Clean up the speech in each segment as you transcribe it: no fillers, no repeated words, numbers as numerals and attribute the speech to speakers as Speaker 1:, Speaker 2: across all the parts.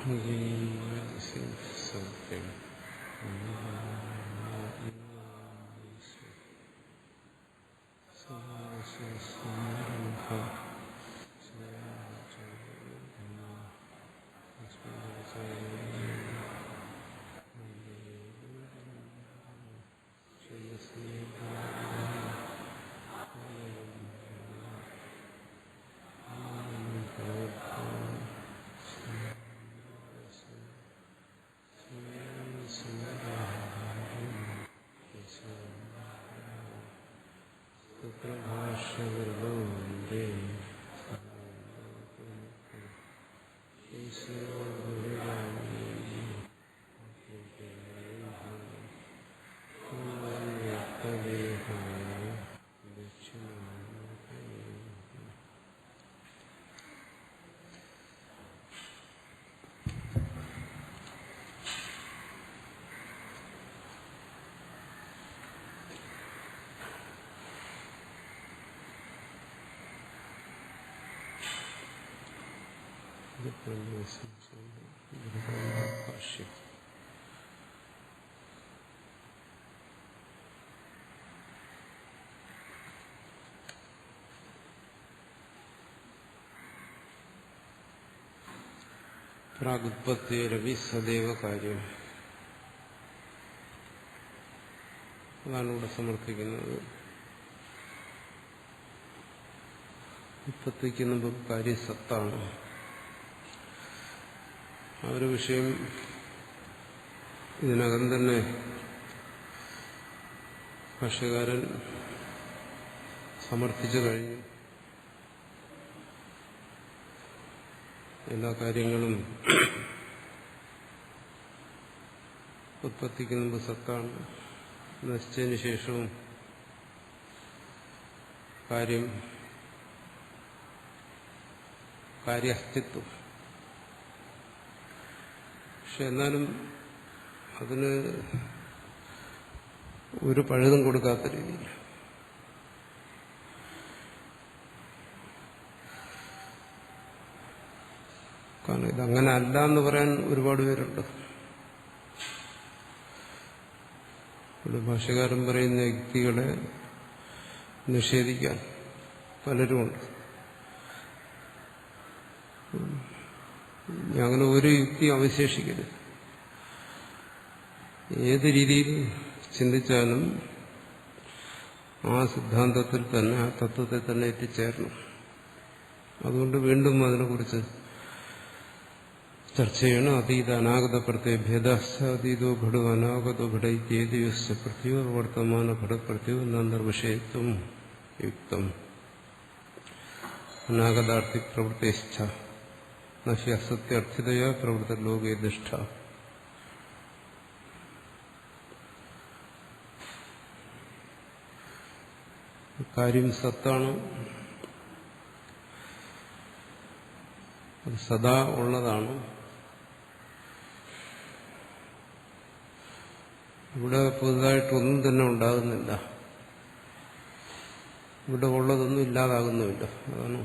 Speaker 1: something. പ്രാഗുത്പത്തിരവി സദൈവ കാര്യം. അതാണ് ഇവിടെ സമർത്ഥിക്കുന്നത്. ഉത്പത്തിക്ക് മുമ്പ് കാര്യസത്താണ്. ആ ഒരു വിഷയം ഇതിനകം തന്നെ ഭാഷ്യകാരൻ സമർത്ഥിച്ചു കഴിഞ്ഞു. എല്ലാ കാര്യങ്ങളും ഉത്പത്തിക്ക് മുമ്പ് സത്താണ്, നശിച്ചതിന് ശേഷവും കാര്യാസ്തിത്വം. പക്ഷെ എന്നാലും അതിന് ഒരു പഴുതും കൊടുക്കാത്ത രീതിയിൽ കാരണം ഇതങ്ങനെ അല്ല എന്ന് പറയാൻ ഒരുപാട് പേരുണ്ട്. ഇവിടെ ഭാഷ്യകാരൻ പറയുന്ന യുക്തികളെ നിഷേധിക്കാൻ പലരുമുണ്ട്. അങ്ങനെ ഒരു യുക്തി അവശേഷിക്കരുത്. ഏത് രീതിയിൽ ചിന്തിച്ചാലും ആ സിദ്ധാന്തത്തിൽ തന്നെ, ആ തത്വത്തെ തന്നെ എത്തിച്ചേരണം. അതുകൊണ്ട് വീണ്ടും അതിനെക്കുറിച്ച് ചർച്ച ചെയ്യണം. അതീത അനാഗത പ്രത്യഭേദാതീതോ ഘടു അനാഗതോ ഘടൈത്യേദിയോസ്യ പ്രത്യോ വർത്തമാന ഘടപ്രത്യോ നന്ദർവിഷയത്വം യുക്തം അനാഗതാർത്ഥി പ്രവൃത്തിശ്ച നഹി അസത്യർത്ഥിതയാ പ്രവൃത്തലോകേ ദുഷ്ട. കാര്യം സത്താണ്, അത് സദാ ഉള്ളതാണ്. ഇവിടെ പുതുതായിട്ടൊന്നും തന്നെ ഉണ്ടാകുന്നില്ല, ഇവിടെ ഉള്ളതൊന്നും ഇല്ലാതാകുന്നുമില്ല. അതാണ്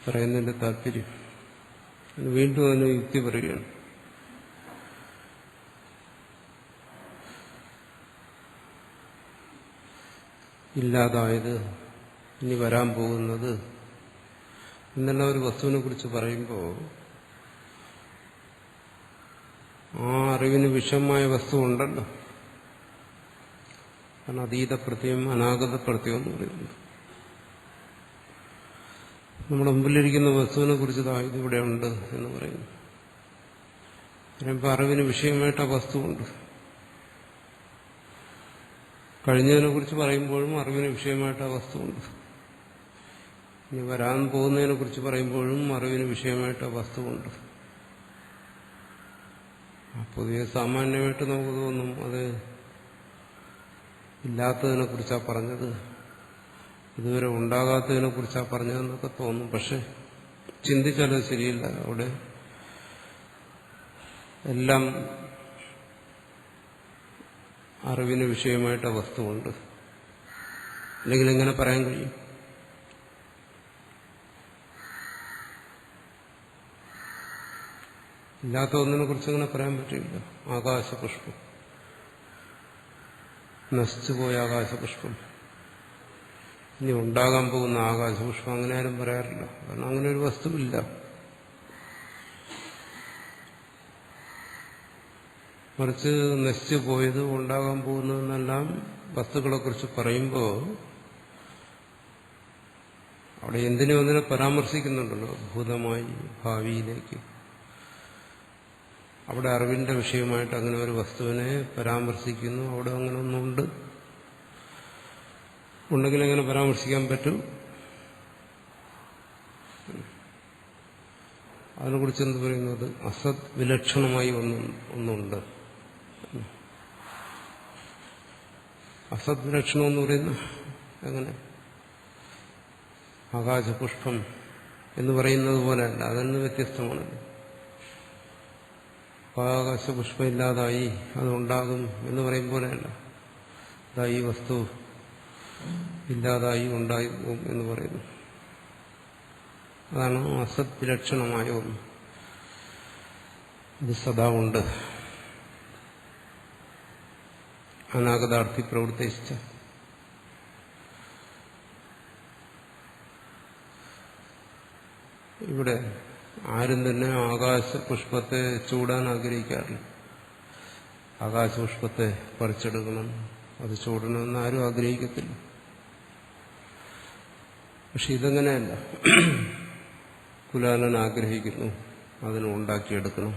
Speaker 1: പറയുന്നതിന്റെ താല്പര്യം. വീണ്ടും അതിന് യുക്തി പറയുകയാണ്. ഇല്ലാതായത്, ഇനി വരാൻ പോകുന്നത് എന്നുള്ള ഒരു വസ്തുവിനെ കുറിച്ച് പറയുമ്പോൾ ആ അറിവിന് വിഷമമായ വസ്തു ഉണ്ടല്ലോ. കാരണം അതീത പ്രത്യം അനാഗത പ്രത്യം എന്ന് പറയുന്നത് നമ്മുടെ മുമ്പിലിരിക്കുന്ന വസ്തുവിനെ കുറിച്ച് ഇതിവിടെ ഉണ്ട് എന്ന് പറയുന്നു. പറയുമ്പോൾ അറിവിന് വിഷയമായിട്ട് ആ വസ്തുവുണ്ട്. കഴിഞ്ഞതിനെ കുറിച്ച് പറയുമ്പോഴും അറിവിന് വിഷയമായിട്ട് ആ വസ്തുവുണ്ട്. ഇനി വരാൻ പോകുന്നതിനെ കുറിച്ച് പറയുമ്പോഴും അറിവിന് വിഷയമായിട്ട് ആ വസ്തുവുണ്ട്. പൊതുവെ സാമാന്യമായിട്ട് നമുക്ക് തോന്നും അത് ഇല്ലാത്തതിനെ കുറിച്ചാണ് പറഞ്ഞത്, ഇതുവരെ ഉണ്ടാകാത്തതിനെ കുറിച്ചാണ് പറഞ്ഞതെന്നൊക്കെ തോന്നും. പക്ഷെ ചിന്തിച്ചാലത് ശരിയില്ല. അവിടെ എല്ലാം അറിവിന് വിഷയമായിട്ട് വസ്തുവുണ്ട്. അല്ലെങ്കിൽ എങ്ങനെ പറയാൻ കഴിയും? ഇല്ലാത്ത ഒന്നിനെ കുറിച്ച് അങ്ങനെ പറയാൻ പറ്റില്ല. ആകാശപുഷ്പം, നശിച്ചുപോയ ആകാശപുഷ്പം, ഇനി ഉണ്ടാകാൻ പോകുന്ന ആകാശപുഷ്പം, അങ്ങനെ ആരും പറയാറില്ല. കാരണം അങ്ങനെ ഒരു വസ്തുവില്ല. മറിച്ച് നശിച്ചു പോയത്, ഉണ്ടാകാൻ പോകുന്നതെന്നെല്ലാം വസ്തുക്കളെക്കുറിച്ച് പറയുമ്പോൾ അവിടെ എന്തിനും ഒന്നിനെ പരാമർശിക്കുന്നുണ്ടല്ലോ, ഭൂതമായി ഭാവിയിലേക്ക്. അവിടെ അറിവിന്റെ വിഷയമായിട്ട് അങ്ങനെ ഒരു വസ്തുവിനെ പരാമർശിക്കുന്നു. അവിടെ അങ്ങനെ ഒന്നുണ്ട്, ഉണ്ടെങ്കിൽ എങ്ങനെ പരാമർശിക്കാൻ പറ്റും? അതിനെക്കുറിച്ച് എന്ത് പറയുന്നത്? അസത് വിലക്ഷണമായി ഒന്നുണ്ട്. അസത് വിലക്ഷണം എന്ന് പറയുന്നത് എങ്ങനെ? ആകാശപുഷ്പം എന്ന് പറയുന്നത് പോലെയല്ല, അതിന് വ്യത്യസ്തമാണല്ലോ. ആകാശപുഷ്പം ഇല്ലാതായി, അതുണ്ടാകും എന്ന് പറയും പോലെയല്ല. അതാ ഈ വസ്തു ഇല്ലാതായി ഉണ്ടായി എന്ന് പറയുന്നു. അതാണ് അസത് വിലക്ഷണമായ ഒന്ന്. ഇത് സദാ ഉണ്ട്. അനാഗതാർത്ഥി പ്രവർത്തിച്ച ഇവിടെ ആരും തന്നെ ആകാശപുഷ്പത്തെ ചൂടാൻ ആഗ്രഹിക്കാറില്ല. ആകാശപുഷ്പത്തെ പറിച്ചെടുക്കണം, അത് ചൂടണമെന്ന് ആരും ആഗ്രഹിക്കത്തില്ല. പക്ഷെ ഇതങ്ങനെയല്ല. കുലാലൻ ആഗ്രഹിക്കുന്നു, അതിനെ ഉണ്ടാക്കിയെടുക്കണം.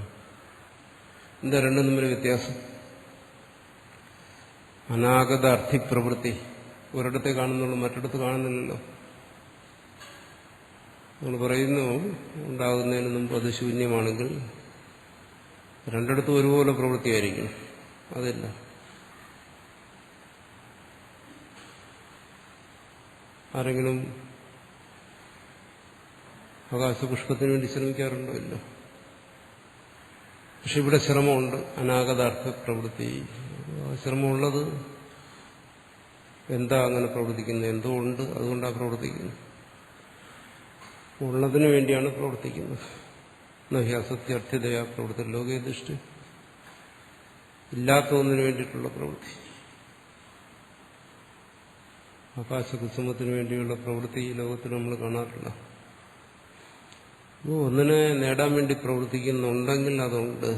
Speaker 1: എന്താ രണ്ടും തമ്മിൽ വ്യത്യാസം? അനാഗത അർത്ഥിപ്രവൃത്തി ഒരിടത്തെ കാണുന്നുള്ളൂ, മറ്റിടത്ത് കാണുന്നില്ലല്ലോ. നമ്മൾ പറയുന്നു ഉണ്ടാകുന്നതിന് മുമ്പ് അത് ശൂന്യമാണെങ്കിൽ രണ്ടിടത്തും ഒരുപോലെ പ്രവൃത്തിയായിരിക്കും. അതില്ല. ആരെങ്കിലും ആകാശപുഷ്പത്തിന് വേണ്ടി ശ്രമിക്കാറുണ്ടോ? ഇല്ല. പക്ഷെ ഇവിടെ ശ്രമമുണ്ട്. അനാഗതാർത്ഥ പ്രവൃത്തി ശ്രമമുള്ളത് എന്താ അങ്ങനെ പ്രവർത്തിക്കുന്നത്? എന്തോ ഉണ്ട്, അതുകൊണ്ടാണ് പ്രവർത്തിക്കുന്നത്. ഉള്ളതിനു വേണ്ടിയാണ് പ്രവർത്തിക്കുന്നത്. നഹി അസത്യർത്ഥ്യതയാ പ്രവൃത്തി ലോകേ ദൃഷ്ടി. ഇല്ലാത്ത ഒന്നിനു വേണ്ടിയിട്ടുള്ള പ്രവൃത്തി. ആകാശകുസുമത്തിന് വേണ്ടിയുള്ള പ്രവൃത്തി ഈ ലോകത്തിൽ നമ്മൾ കാണാറില്ല. ഒന്നിനെ നേടാൻ വേണ്ടി പ്രവർത്തിക്കുന്നുണ്ടെങ്കിൽ അതുണ്ട്.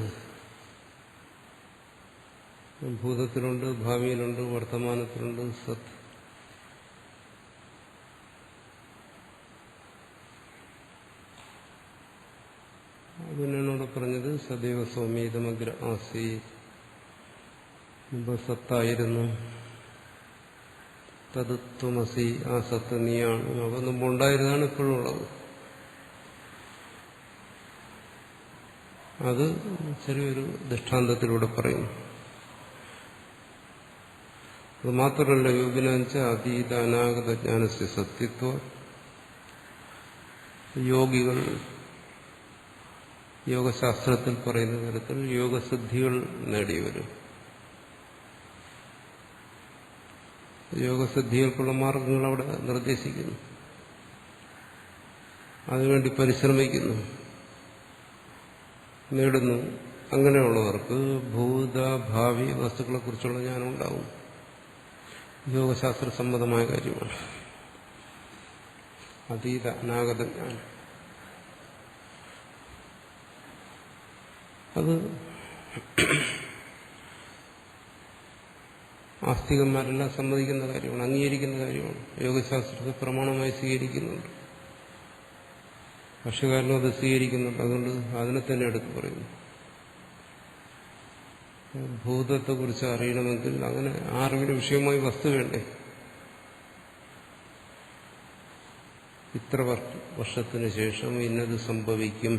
Speaker 1: ഭൂതത്തിലുണ്ട്, ഭാവിയിലുണ്ട്, വർത്തമാനത്തിലുണ്ട്. സത് അതിനോട് പറഞ്ഞത് സദൈവ സൗമ്യതമഗ്ര ആസീ. മുമ്പ് സത്തായിരുന്നു, തതുത്വമസി, ആ സത്ത് നീയാണ്. അവ മുമ്പുണ്ടായിരുന്നതാണ് ഇപ്പോഴും ഉള്ളത്. അത് ചെറിയൊരു ദൃഷ്ടാന്തത്തിലൂടെ പറയുന്നു. അത് മാത്രമല്ല, യോഗിനാച്ച അതീത അനാഗത ജ്ഞാനസ്യ സത്യത്വ. യോഗികൾ യോഗശാസ്ത്രത്തിൽ പറയുന്ന തരത്തിൽ യോഗസിദ്ധികൾ നേടിയവരും യോഗസിദ്ധികൾക്കുള്ള മാർഗങ്ങൾ അവിടെ നിർദ്ദേശിക്കുന്നു. അതിനുവേണ്ടി പരിശ്രമിക്കുന്നു, നേടുന്നു. അങ്ങനെയുള്ളവർക്ക് ഭൂത ഭാവി വസ്തുക്കളെക്കുറിച്ചുള്ള ജ്ഞാനം ഉണ്ടാവും. യോഗശാസ്ത്ര സംബന്ധമായ കാര്യമാണ് അതീത അനാഗത ജ്ഞാനം. അത് ആസ്തികന്മാരെല്ലാം സമ്മതിക്കുന്ന കാര്യമാണ്, അംഗീകരിക്കുന്ന കാര്യമാണ്. യോഗശാസ്ത്രത്തെ പ്രമാണമായി സ്വീകരിക്കുന്നുണ്ട്. ഭാഷ്യകാരനും അത് സ്വീകരിക്കുന്നുണ്ട്. അതുകൊണ്ട് അതിനെ തന്നെ എടുത്ത് പറയുന്നു. ഭൂതത്തെക്കുറിച്ച് അറിയണമെങ്കിൽ അങ്ങനെ ആ അറിവിന്റെ വിഷയമായി വസ്തു വേണ്ടേ? ഇത്ര വർഷത്തിന് ശേഷം ഇന്നത് സംഭവിക്കും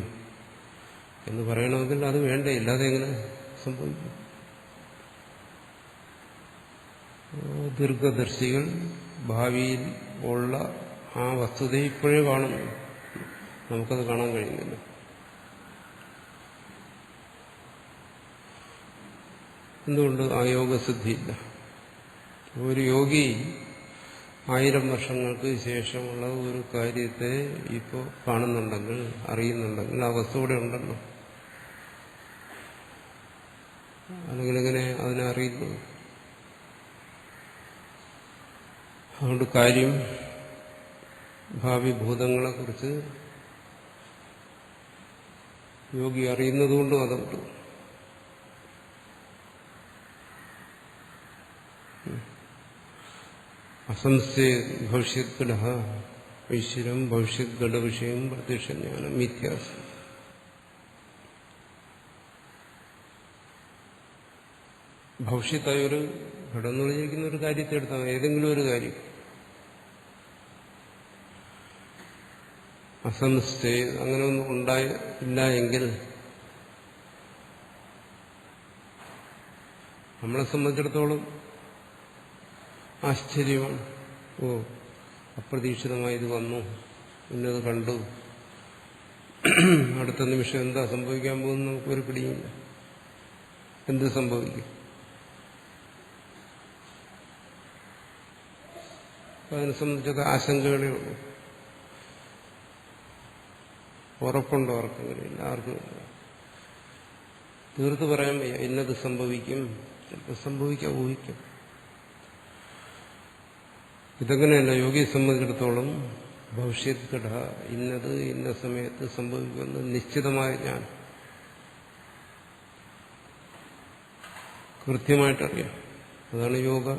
Speaker 1: എന്ന് പറയണമെങ്കിൽ അത് വേണ്ടേ? ഇല്ലാതെ എങ്ങനെ സംഭവിക്കും? ദീർഘദർശികൾ ഭാവിയിൽ ഉള്ള ആ വസ്തുതയെ ഇപ്പോഴേ കാണുന്നു. നമുക്കത് കാണാൻ കഴിയുന്നില്ല. എന്തുകൊണ്ട്? ആ യോഗസിദ്ധിയില്ല. ഒരു യോഗി 1000 വർഷങ്ങൾക്ക് ശേഷമുള്ള ഒരു കാര്യത്തെ ഇപ്പോൾ കാണുന്നുണ്ടെങ്കിൽ, അറിയുന്നുണ്ടെങ്കിൽ, ആ വസ്തു ഇവിടെ ഉണ്ടല്ലോ. അല്ലെങ്കിൽ എങ്ങനെ അതിനെ അറിയുന്നത്? അതുകൊണ്ട് കാര്യം ഭാവി ഭൂതങ്ങളെക്കുറിച്ച് യോഗി അറിയുന്നതുകൊണ്ടും അതുണ്ട്. അസംശയ ഭവിഷ്യത് ഘട ഐശ്വര്യം ഭവിഷ്യത് ഘടവിഷയം പ്രത്യക്ഷജ്ഞാനം മിഥ്യാസം. ഭവിഷ്യത്തായൊരു ഘടം എന്ന് പറഞ്ഞിരിക്കുന്ന ഒരു കാര്യത്തെ എടുത്താൽ ഏതെങ്കിലും ഒരു കാര്യം അസംശയ അങ്ങനെ ഒന്നും ഇല്ല എങ്കിൽ നമ്മളെ സംബന്ധിച്ചിടത്തോളം ആശ്ചര്യമാണ്. ഓ, അപ്രതീക്ഷിതമായി ഇത് വന്നു, ഇന്നത് കണ്ടു, അടുത്ത നിമിഷം എന്താ സംഭവിക്കാൻ പോകുന്നു നമുക്കൊരു പിടിയില്ല. എന്ത് സംഭവിക്കും? അതിനെ സംബന്ധിച്ചൊക്കെ ആശങ്കകളേ ഉള്ളൂ. ഉറപ്പുണ്ടോ? ആർക്കെങ്കിലും ആർക്കും തീർത്ത് പറയാൻ വയ്യ. ഇന്നത് സംഭവിക്കും, ചിലപ്പോൾ സംഭവിക്കാം, ഊഹിക്കും. ഇതങ്ങനെയല്ല. യോഗിയെ സംബന്ധിച്ചിടത്തോളം ഭവിഷ്യത് ഘട ഇന്നത് ഇന്ന സമയത്ത് സംഭവിക്കുമെന്ന് നിശ്ചിതമായ ഞാൻ കൃത്യമായിട്ടറിയാം. അതാണ് യോഗ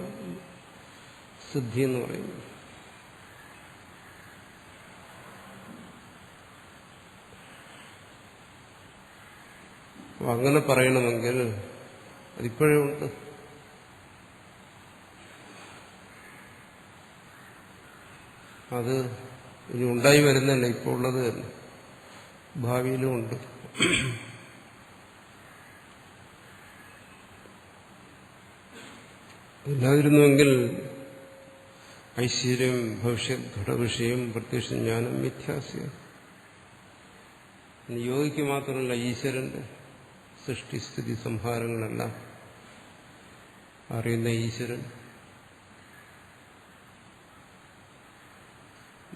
Speaker 1: സിദ്ധി എന്ന് പറയുന്നത്. അങ്ങനെ പറയണമെങ്കിൽ അതിപ്പോഴേ ഉണ്ട്. അത് ഇനി ഉണ്ടായി വരുന്നല്ല, ഇപ്പോൾ ഉള്ളത് തന്നെ, ഭാവിയിലും ഉണ്ട്. ഇല്ലാതിരുന്നുവെങ്കിൽ ഐശ്വര്യം ഭവിഷ്യത് ഘടവിഷയം പ്രത്യക്ഷ ജ്ഞാനം മിഥ്യാസ്യ. യോഗിക്ക് മാത്രമല്ല, ഈശ്വരന്റെ സൃഷ്ടിസ്ഥിതി സംഹാരങ്ങളെല്ലാം അറിയുന്ന ഈശ്വരൻ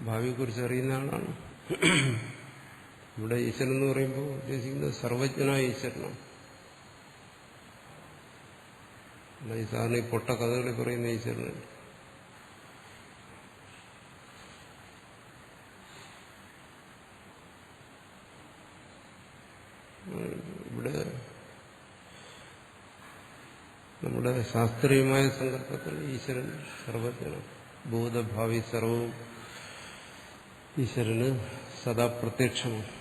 Speaker 1: ഭാവിയെക്കുറിച്ച് അറിയുന്ന ആളാണ്. ഇവിടെ ഈശ്വരൻ എന്ന് പറയുമ്പോൾ ഉദ്ദേശിക്കുന്നത് സർവജ്ഞനായ ഈശ്വരനാണ്. ഈ സാറിന് ഈ പൊട്ട കഥകളിൽ പറയുന്ന ഈശ്വരനല്ല. ഇവിടെ നമ്മുടെ ശാസ്ത്രീയമായ സങ്കല്പത്തിൽ ഈശ്വരൻ സർവജ്ഞനാണ്. ഭൂതഭാവി സർവവും ഈശ്വരന് സദാ പ്രത്യക്ഷമാണ്.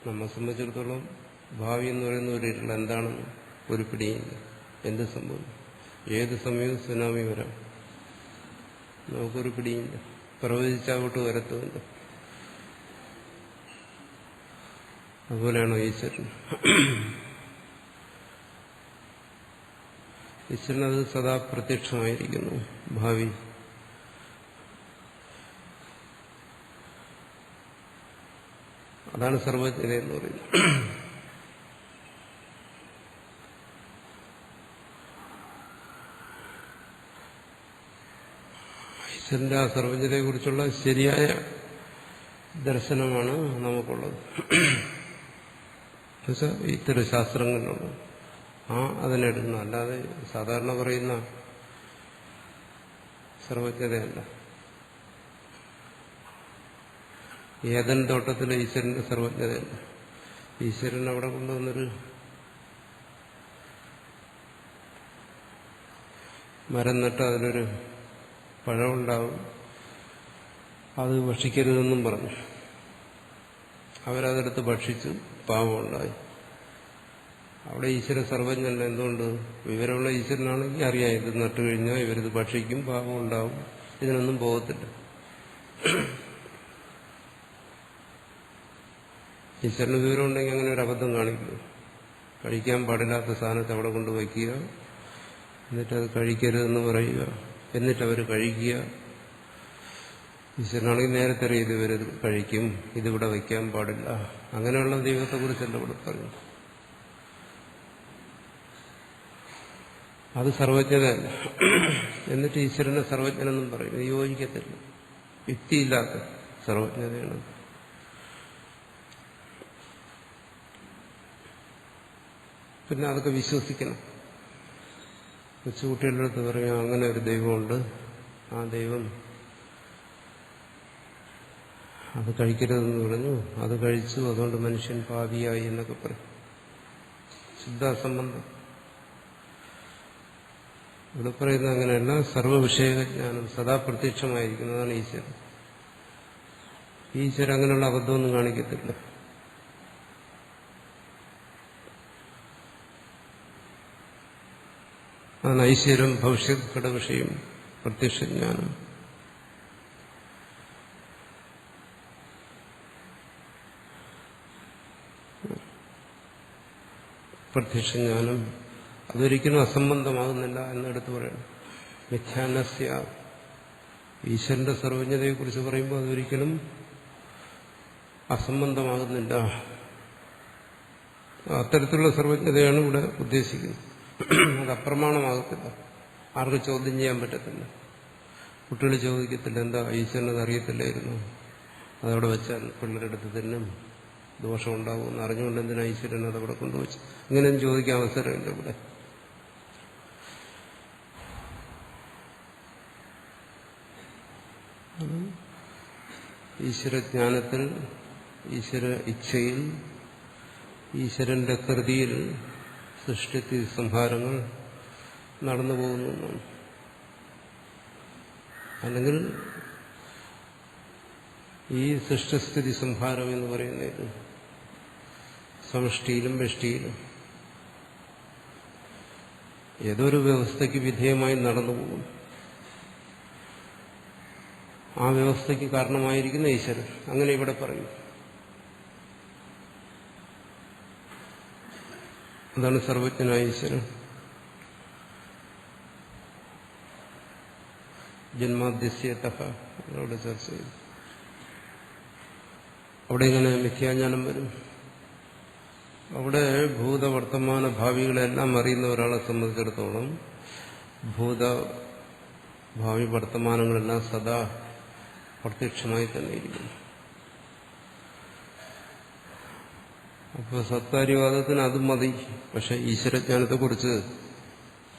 Speaker 1: നമ്മെ സംബന്ധിച്ചിടത്തോളം ഭാവി എന്ന് പറയുന്ന ഒരു ഇരുൾ എന്താണെന്ന് ഒരു പിടിയില്ല. എന്ത് സംഭവിക്കും? ഏത് സമയവും സുനാമി വരാം, നമുക്കൊരു പിടിയില്ല. പ്രവചിച്ചാവട്ട് വരത്തുമില്ല. അതുപോലെയാണോ ഈശ്വരൻ? ഈശ്വരനത് സദാ പ്രത്യക്ഷമായിരിക്കുന്നു. ഭാവി അതാണ് സർവജ്ഞത എന്ന് പറയുന്നത്. ഈശ്വരന്റെ ആ സർവജ്ഞതയെക്കുറിച്ചുള്ള ശരിയായ ദർശനമാണ് നമുക്കുള്ളത്. ഇത്തരം ശാസ്ത്രങ്ങളിലുള്ളത് അതിനെടുക്കുന്നു. അല്ലാതെ സാധാരണ പറയുന്ന സർവജ്ഞതയല്ല. ഏതൻ തോട്ടത്തിലെ ഈശ്വരന്റെ സർവജ്ഞതയല്ല. ഈശ്വരൻ അവിടെ കൊണ്ടുവന്നൊരു മരം നട്ട് അതിലൊരു പഴമുണ്ടാവും, അത് ഭക്ഷിക്കരുതെന്നും പറഞ്ഞു. അവരതെടുത്ത് ഭക്ഷിച്ചു, പാപമുണ്ടായി. അവിടെ ഈശ്വര സർവജ്ഞല്ല. എന്തുകൊണ്ട്? വിവരമുള്ള ഈശ്വരനാണെങ്കിൽ അറിയാം, ഇത് നട്ടുകഴിഞ്ഞാൽ ഇവരിത് ഭക്ഷിക്കും, പാപം ഉണ്ടാവും, ഇതിനൊന്നും പോകത്തില്ല. ഈശ്വരന് വിവരമുണ്ടെങ്കിൽ അങ്ങനെ ഒരു അബദ്ധം കാണിക്കുന്നു. കഴിക്കാൻ പാടില്ലാത്ത സാധനത്തെ അവിടെ കൊണ്ട് വയ്ക്കുക, എന്നിട്ടത് കഴിക്കരുതെന്ന് പറയുക, എന്നിട്ടവർ കഴിക്കുക. ഈശ്വരനാണെങ്കിൽ നേരത്തെ അറിയാം ഇവരത് കഴിക്കും, ഇതിവിടെ വയ്ക്കാൻ പാടില്ല. അങ്ങനെയുള്ള ദൈവത്തെക്കുറിച്ചല്ല ഇവിടെ പറഞ്ഞു. അത് സർവജ്ഞതയല്ല. എന്നിട്ട് ഈശ്വരനെ സർവജ്ഞനെന്നും പറയും. ഇത് യോജിക്കത്തില്ല. യുക്തിയില്ലാത്ത സർവജ്ഞതയാണ്. പിന്നെ അതൊക്കെ വിശ്വസിക്കണം. കൊച്ചുകുട്ടികളുടെ അടുത്ത് പറയാം അങ്ങനെ ഒരു ദൈവമുണ്ട്, ആ ദൈവം അത് കഴിക്കരുതെന്ന് പറഞ്ഞു, അത് കഴിച്ചു, അതുകൊണ്ട് മനുഷ്യൻ പാപിയായി എന്നൊക്കെ പറയും. ശുദ്ധാസംബന്ധം. ഇവിടെ പറയുന്നത് അങ്ങനെയല്ല, സർവവിഷയജ്ഞാനം സദാ പ്രത്യക്ഷമായിരിക്കുന്നതാണ് ഈശ്വരൻ. ഈശ്വരൻ അങ്ങനെയുള്ള അബദ്ധമൊന്നും കാണിക്കത്തില്ല. അതാണ് ഐശ്വര്യം ഭവിഷ്യത് ഘടവിഷയം പ്രത്യക്ഷജ്ഞാനം. പ്രത്യക്ഷജ്ഞാനം അതൊരിക്കലും അസംബന്ധമാകുന്നില്ല എന്നെടുത്ത് പറയണം. മിഥ്യാനസ്യ ഈശ്വരന്റെ സർവജ്ഞതയെക്കുറിച്ച് പറയുമ്പോൾ അതൊരിക്കലും അസംബന്ധമാകുന്നില്ല. അത്തരത്തിലുള്ള സർവജ്ഞതയാണ് ഇവിടെ ഉദ്ദേശിക്കുന്നത്. അത് അപ്രമാണമാകത്തില്ല, ആർക്കും ചോദ്യം ചെയ്യാൻ പറ്റത്തില്ല. കുട്ടികൾ ചോദിക്കത്തില്ല എന്താ ഈശ്വരനത് അറിയത്തില്ലായിരുന്നു, അതവിടെ വെച്ചാൽ പിള്ളേരുടെ അടുത്ത് തന്നെ ദോഷമുണ്ടാകുമെന്ന് അറിഞ്ഞുകൊണ്ട് എന്തിനാ ഈശ്വരൻ അതവിടെ കൊണ്ടുവച്ചു. ഇങ്ങനെയൊന്നും ചോദിക്കാൻ അവസരമില്ല ഇവിടെ. ഈശ്വരജ്ഞാനത്തിൽ, ഈശ്വര ഇച്ഛയിൽ, ഈശ്വരന്റെ കൃതിയിൽ സൃഷ്ടി സംഹാരങ്ങൾ നടന്നു പോകുന്നു. അല്ലെങ്കിൽ ഈ സൃഷ്ടിസ്ഥിതി സംഹാരം എന്ന് പറയുന്നത് സമഷ്ടിയിലും വ്യഷ്ടിയിലും ഏതൊരു വ്യവസ്ഥയ്ക്ക് വിധേയമായി നടന്നു പോകും. ആ വ്യവസ്ഥയ്ക്ക് കാരണമായിരിക്കുന്ന ഈശ്വരൻ. അങ്ങനെ ഇവിടെ പറയും. അതാണ് സർവജ്ഞനായ ഈശ്വരൻ. ജന്മാദ്യസ്യതഃ അവിടെ ചർച്ച ചെയ്തു. അവിടെ ഇങ്ങനെ മിഥ്യാജ്ഞാനം വരും. അവിടെ ഭൂതവർത്തമാന ഭാവികളെല്ലാം അറിയുന്ന ഒരാളെ സംബന്ധിച്ചിടത്തോളം ഭൂത ഭാവി വർത്തമാനങ്ങളെല്ലാം സദാ പ്രത്യക്ഷമായി തന്നെ ഇരിക്കുന്നു. അപ്പോൾ സത്കാര്യവാദത്തിന് അതും മതി. പക്ഷെ ഈശ്വരജ്ഞാനത്തെക്കുറിച്ച്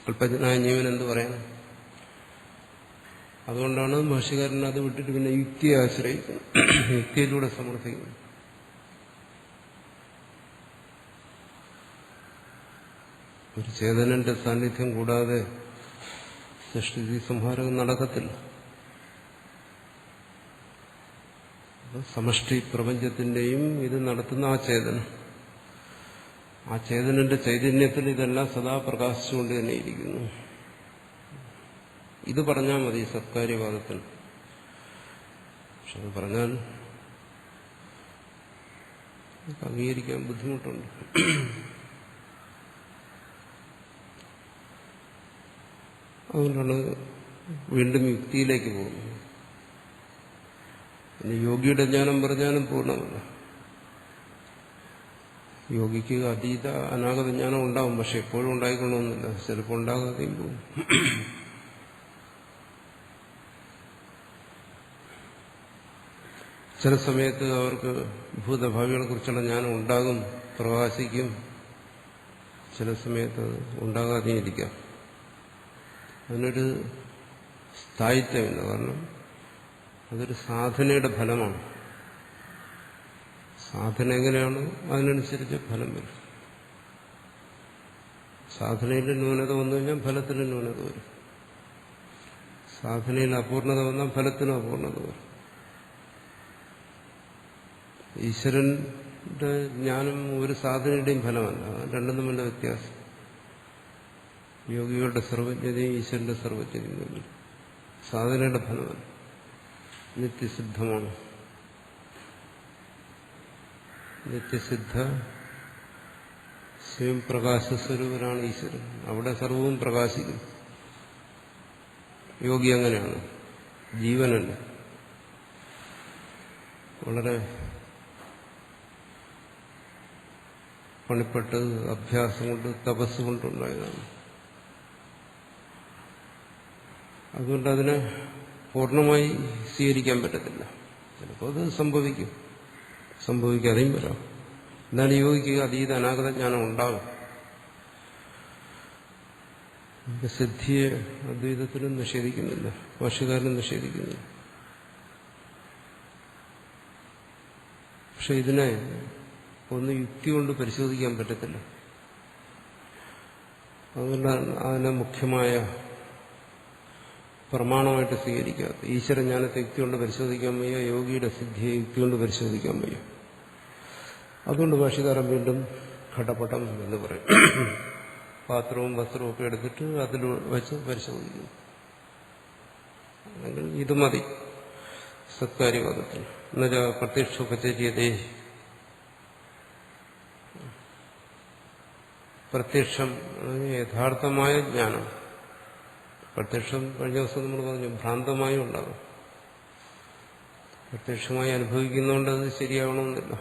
Speaker 1: അല്പജ്ഞനായ ജീവൻ എന്ത് പറയാൻ? അതുകൊണ്ടാണ് ഭാഷ്യകാരൻ അത് വിട്ടിട്ട് പിന്നെ യുക്തിയെ ആശ്രയിക്കുന്നത്, യുക്തിയിലൂടെ സമർത്ഥിക്കുന്നു. ഒരു ചേതനന്റെ സാന്നിധ്യം കൂടാതെ സൃഷ്ടി സംഹാരം നടക്കത്തില്ല. സമഷ്ടി പ്രപഞ്ചത്തിന്റെയും ഇത് നടത്തുന്ന ആ ചേതനം, ആ ചേതനന്റെ ചൈതന്യത്തിൽ ഇതെല്ലാം സദാ പ്രകാശിച്ചുകൊണ്ട് തന്നെ ഇരിക്കുന്നു. ഇത് പറഞ്ഞാൽ മതി സത്കാര്യവാദത്തിൽ. പക്ഷെ അത് പറഞ്ഞാൽ അംഗീകരിക്കാൻ ബുദ്ധിമുട്ടുണ്ട്. അതുകൊണ്ടാണ് വീണ്ടും യുക്തിയിലേക്ക് പോകുന്നത്. പിന്നെ യോഗിയുടെ ജ്ഞാനം പറഞ്ഞാലും പൂർണ്ണമല്ല. യോഗിക്ക് അതീത അനാഗത ജ്ഞാനം ഉണ്ടാവും, പക്ഷെ എപ്പോഴും ഉണ്ടായിക്കൊള്ളണമെന്നില്ല. ചിലപ്പോൾ ഉണ്ടാകാതെയും പോകും. ചില സമയത്ത് അവർക്ക് ഭൂതഭാവികളെ കുറിച്ചുള്ള ജ്ഞാനം ഉണ്ടാകും, പ്രകാശിക്കും. ചില സമയത്ത് അത് ഉണ്ടാകാതെയും ഇരിക്കാം. അതിനൊരു സ്ഥായിത്വമില്ല. കാരണം അതൊരു സാധനയുടെ ഫലമാണ്. സാധന എങ്ങനെയാണ് അതിനനുസരിച്ച് ഫലം വരും. സാധനയിൽ ന്യൂനത വന്നു കഴിഞ്ഞാൽ ഫലത്തിന് ന്യൂനത വരും. സാധനയിൽ അപൂർണത വന്നാൽ ഫലത്തിനും അപൂർണത വരും. ഈശ്വരന്റെ ജ്ഞാനം ഒരു സാധനയുടെയും ഫലമല്ല, രണ്ടും തമ്മിലുള്ള വ്യത്യാസം. യോഗികളുടെ സർവജ്ഞതയും ഈശ്വരന്റെ സർവജ്ഞതയും തമ്മിൽ സാധനയുടെ ഫലമല്ല, നിത്യസിദ്ധമാണ്. നിത്യസിദ്ധ സ്വയം പ്രകാശസ്വരൂപനാണ് ഈശ്വരൻ. അവിടെ സർവവും പ്രകാശിക്കും. യോഗി അങ്ങനെയാണ്, ജീവനല്ല. വളരെ പണിപ്പെട്ട് അഭ്യാസം കൊണ്ട് തപസ് കൊണ്ടുണ്ടായതാണ്. അതുകൊണ്ട് അതിനെ പൂർണ്ണമായി സ്വീകരിക്കാൻ പറ്റത്തില്ല. ചിലപ്പോൾ അത് സംഭവിക്കാതെയും വരാം. എന്നാലും യോഗിക്ക് അതീത അനാഗത ജ്ഞാനം ഉണ്ടാകും. സിദ്ധിയെ അദ്വൈതത്തിലും നിഷേധിക്കുന്നില്ല, ഭാഷ്യകാരനും നിഷേധിക്കുന്നില്ല. പക്ഷെ ഇതിനെ ഒന്ന് യുക്തി കൊണ്ട് പരിശോധിക്കാൻ പറ്റത്തില്ല. അതുകൊണ്ടാണ് അതിനെ മുഖ്യമായ പ്രമാണമായിട്ട് സ്വീകരിക്കാത്ത. ഈശ്വരജ്ഞാനത്തെ യുക്തി കൊണ്ട് പരിശോധിക്കാൻ വയ്യ, യോഗിയുടെ സിദ്ധിയെ യുക്തി കൊണ്ട് പരിശോധിക്കാൻ വയ്യ. അതുകൊണ്ട് ഭാഷ്യകാരൻ വീണ്ടും ഘടപടം എന്ന് പറയും. പാത്രവും വസ്ത്രവും ഒക്കെ എടുത്തിട്ട് അതിൽ വെച്ച് പരിശോധിക്കുന്നു. അല്ലെങ്കിൽ ഇത് മതി സത്കാര്യവാദത്തിന്. എന്നുവെച്ചാൽ പ്രത്യക്ഷോപചര്യതേ, പ്രത്യക്ഷം യഥാർത്ഥമായ ജ്ഞാനം. പ്രത്യക്ഷം കഴിഞ്ഞ ദിവസം നമ്മൾ പറഞ്ഞു ഭ്രാന്തമായും ഉണ്ടാകും. പ്രത്യക്ഷമായി അനുഭവിക്കുന്നതുകൊണ്ട് അത് ശരിയാവണമെന്നില്ല.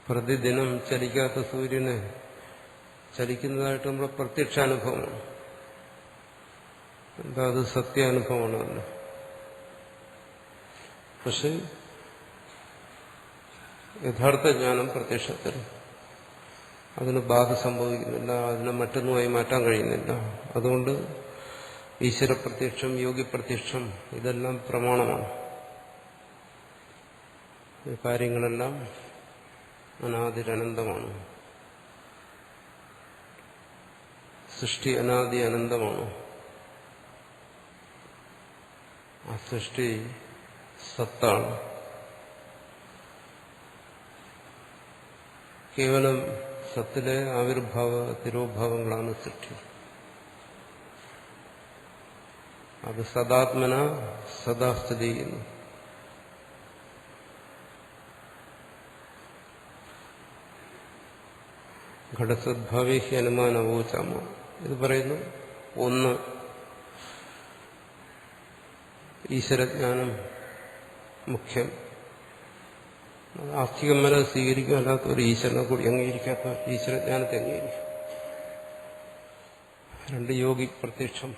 Speaker 1: പ്രതിദിനം ചലിക്കാത്ത സൂര്യനെ ചലിക്കുന്നതായിട്ട് നമ്മുടെ പ്രത്യക്ഷാനുഭവമാണ്. എന്താ അത് സത്യാനുഭവമാണ്. അല്ല, പക്ഷെ യഥാർത്ഥ ജ്ഞാനം പ്രത്യക്ഷത്തിൽ അതിന് ബാധ സംഭവിക്കുന്നില്ല, അതിനെ മറ്റൊന്നുമായി മാറ്റാൻ കഴിയുന്നില്ല. അതുകൊണ്ട് ഈശ്വരപ്രത്യക്ഷം, യോഗിപ്രത്യക്ഷം ഇതെല്ലാം പ്രമാണമാണ്. ഈ കാര്യങ്ങളെല്ലാം അനാദിരനന്തമാണ്. സൃഷ്ടി അനാദി അനന്തമാണ്. ആ സൃഷ്ടി സത്താണ്. കേവലം സത്തിലെ ആവിർഭാവ തിരോഭാവങ്ങളാണ് സൃഷ്ടി. അത് സദാത്മന സദാ സ്ഥിതി ചെയ്യുന്നു. ഘടസദ്ഭാവേഹി അനുമാനവോചാമ ഇത് പറയുന്നു. ഒന്ന്, ഈശ്വരജ്ഞാനം മുഖ്യം. ആസ്തികന്മാരെ സ്വീകരിക്കും, അല്ലാത്തവർ ഈശ്വരനെ കൂടി അംഗീകരിക്കാത്ത ഈശ്വരജ്ഞാനത്തെ അംഗീകരിക്കും. രണ്ട്, യോഗി പ്രത്യക്ഷം.